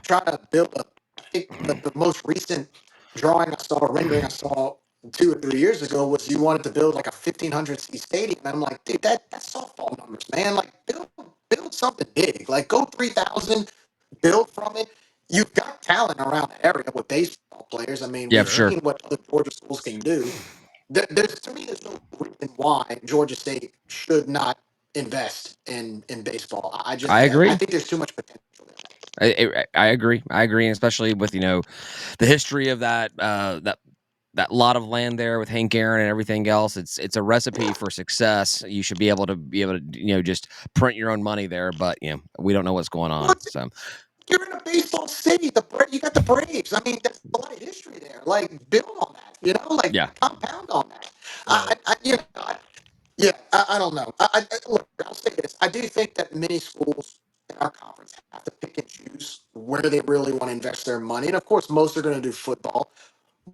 try to build I think the most recent drawing I saw, rendering I saw 2 or 3 years ago was you wanted to build like a 1,500 seat stadium. And I'm like, dude, that's softball numbers, man. Like, build something big. Like, go 3,000, build from it. You've got talent around the area with baseball players. I mean, we've seen what other Georgia schools can do. To me, there's no reason why Georgia State should not invest in baseball. I agree. I think there's too much potential there. I agree. I agree, and especially with the history of that lot of land there with Hank Aaron and everything else. It's a recipe for success. You should be able to just print your own money there, but we don't know what's going on. So you're in a baseball city. You got the Braves. I mean, there's a lot of history there. Like, build on that. Compound on that. I don't know. Look, I'll say this. I do think that many schools in our conference have to pick and choose where they really want to invest their money. And of course, most are going to do football.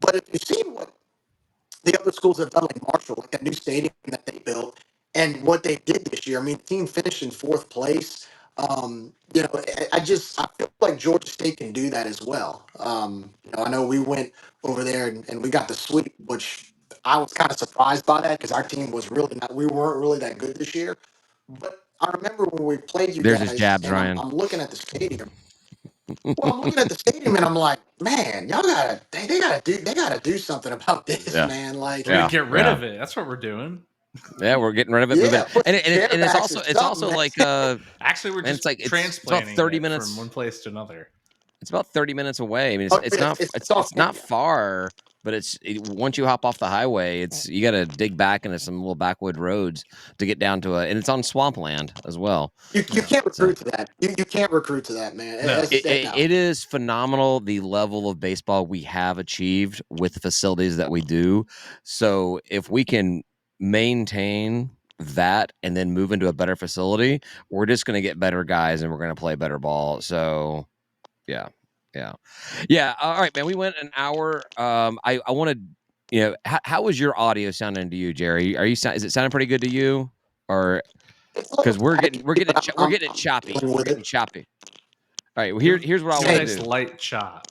But if you've seen what the other schools have done, like Marshall, like that new stadium that they built, and what they did this year. I mean, the team finished in 4th place. I feel like Georgia State can do that as well. I know we went over there and we got the sweep, which I was kind of surprised by that because our team was we weren't really that good this year. But I remember when we played you there's his guys, jabs, and Ryan. I'm looking at the stadium. Well, I'm looking at the stadium and I'm like, man, they gotta do something about this, man. Like, we're gonna get rid of it. That's what we're doing. Yeah, we're getting rid of it. Yeah, and it's also like actually we're just transplanting it's about 30 minutes from one place to another. It's about 30 minutes away. I mean, it's not far, but once you hop off the highway, you got to dig back into some little backwood roads to get down to and it's on swampland as well. You can't recruit to that. You can't recruit to that, man. No. It is phenomenal the level of baseball we have achieved with the facilities that we do. So if we can maintain that and then move into a better facility, we're just going to get better guys and we're going to play better ball. So yeah. All right, man. We went an hour. I wanted, how was your audio sounding to you, Gerry? Is it sounding pretty good to you, or because we're getting it choppy. We're getting choppy. All right. Well, here's what I want to do. Light chop.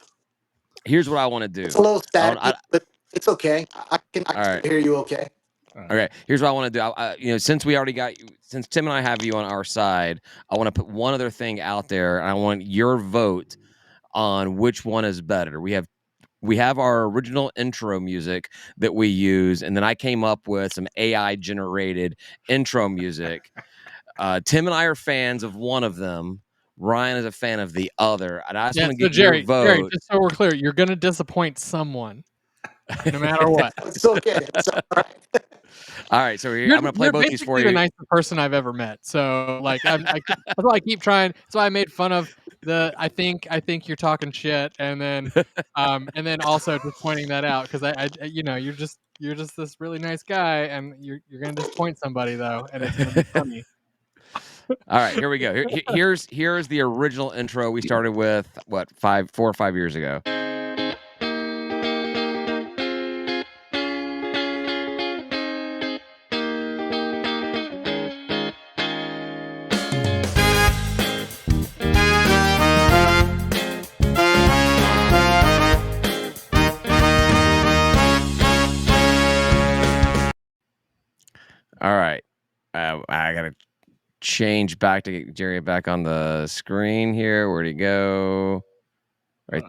Here's what I want to do. It's a little static, but it's okay. I can hear you okay. Okay. Here's what I want to do. Since we already got since Tim and I have you on our side, I want to put one other thing out there, and I want your vote on which one is better. We have our original intro music that we use, and then I came up with some AI generated intro music. Tim and I are fans of one of them. Ryan is a fan of the other. And I just want to get your vote. Gerry, just so we're clear, you're going to disappoint someone, no matter what. It's okay. It's all right. All right, so I'm going to play both these for you. You're the nicest person I've ever met. So, like, that's why I keep trying. That's why I made fun of I think you're talking shit, and then also just pointing that out because you're just this really nice guy, and you're going to disappoint somebody though, and it's going to be funny. All right, here we go. Here's the original intro we started with 4 or 5 years ago. All right. I gotta change back to get Gerry back on the screen here. Where'd he go? Right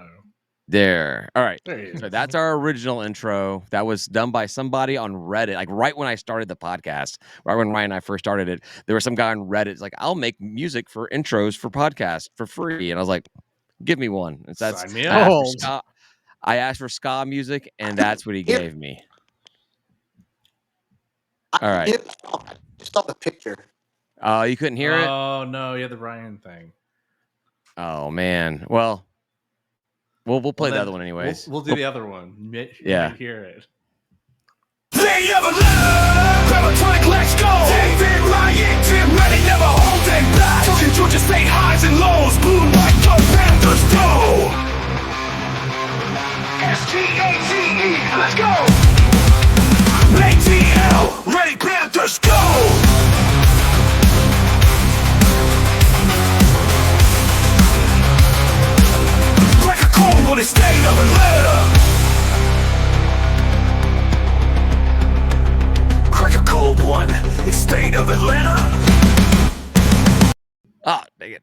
there. All right. There he is. So that's our original intro. That was done by somebody on Reddit. Like right when I started the podcast, right when Ryan and I first started it, there was some guy on Reddit. It's like, I'll make music for intros for podcasts for free. And I was like, give me one. And so that's Sign me up. I asked for ska music, and that's what he gave me. All right. Just saw the picture. Oh, you couldn't hear it? Oh no, you had the Ryan thing. Oh man. Well, we'll play the other one anyways. We'll do the other one. You might hear it. Day of a love, grab a drink, let's go. David Ryan, Tim ready, never holding back. Talking Georgia State highs and lows, blue like the Panthers go. STATE, let's go. ATL, ready, Panthers go. Like a cold on the state of Atlanta. Crack a cold one, it's state of Atlanta. Ah, dang it.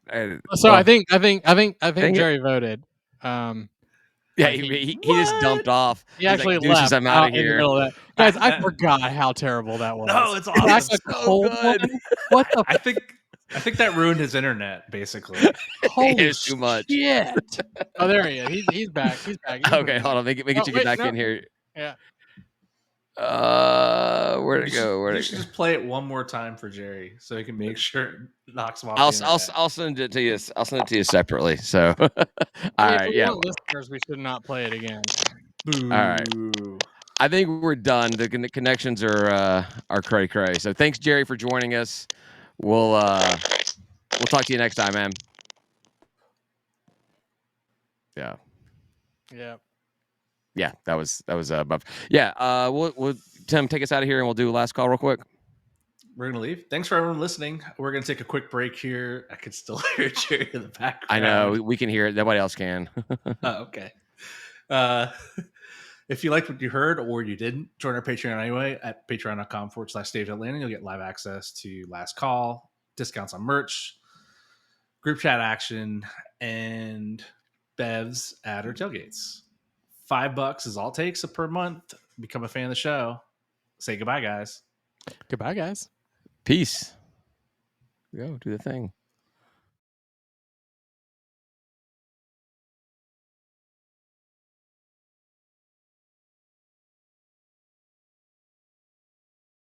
So I think Gerry voted. Yeah, he just dumped off. He actually like, left I'm out of in the here. middle of that. Guys, I forgot how terrible that was. No, it's awesome. That's a cold one. What the? I think that ruined his internet, basically. Holy It's too much. Shit. Oh, there he is. He's back. He's back. Okay, hold on. Make it you get back in here. Yeah. Where'd it go? You should just play it one more time for Gerry so he can make sure it knocks him off. I'll send it to you. I'll send it to you separately. So, all right, yeah. Listeners, we should not play it again. Boo. All right. I think we're done. The connections are cray cray. So thanks, Gerry, for joining us. We'll talk to you next time, man. Yeah. Yeah. Yeah, that was buff. Yeah, we'll Tim, take us out of here and we'll do a last call real quick. We're gonna leave. Thanks for everyone listening. We're gonna take a quick break here. I could still hear Gerry in the background. I know we can hear it. Nobody else can. Okay. If you liked what you heard or you didn't, join our Patreon anyway at patreon.com/StageAtlanta. You'll get live access to Last Call, discounts on merch, group chat action, and bevs at our tailgates. $5 is all it takes per month. Become a fan of the show. Say goodbye, guys. Goodbye, guys. Peace. Go do the thing.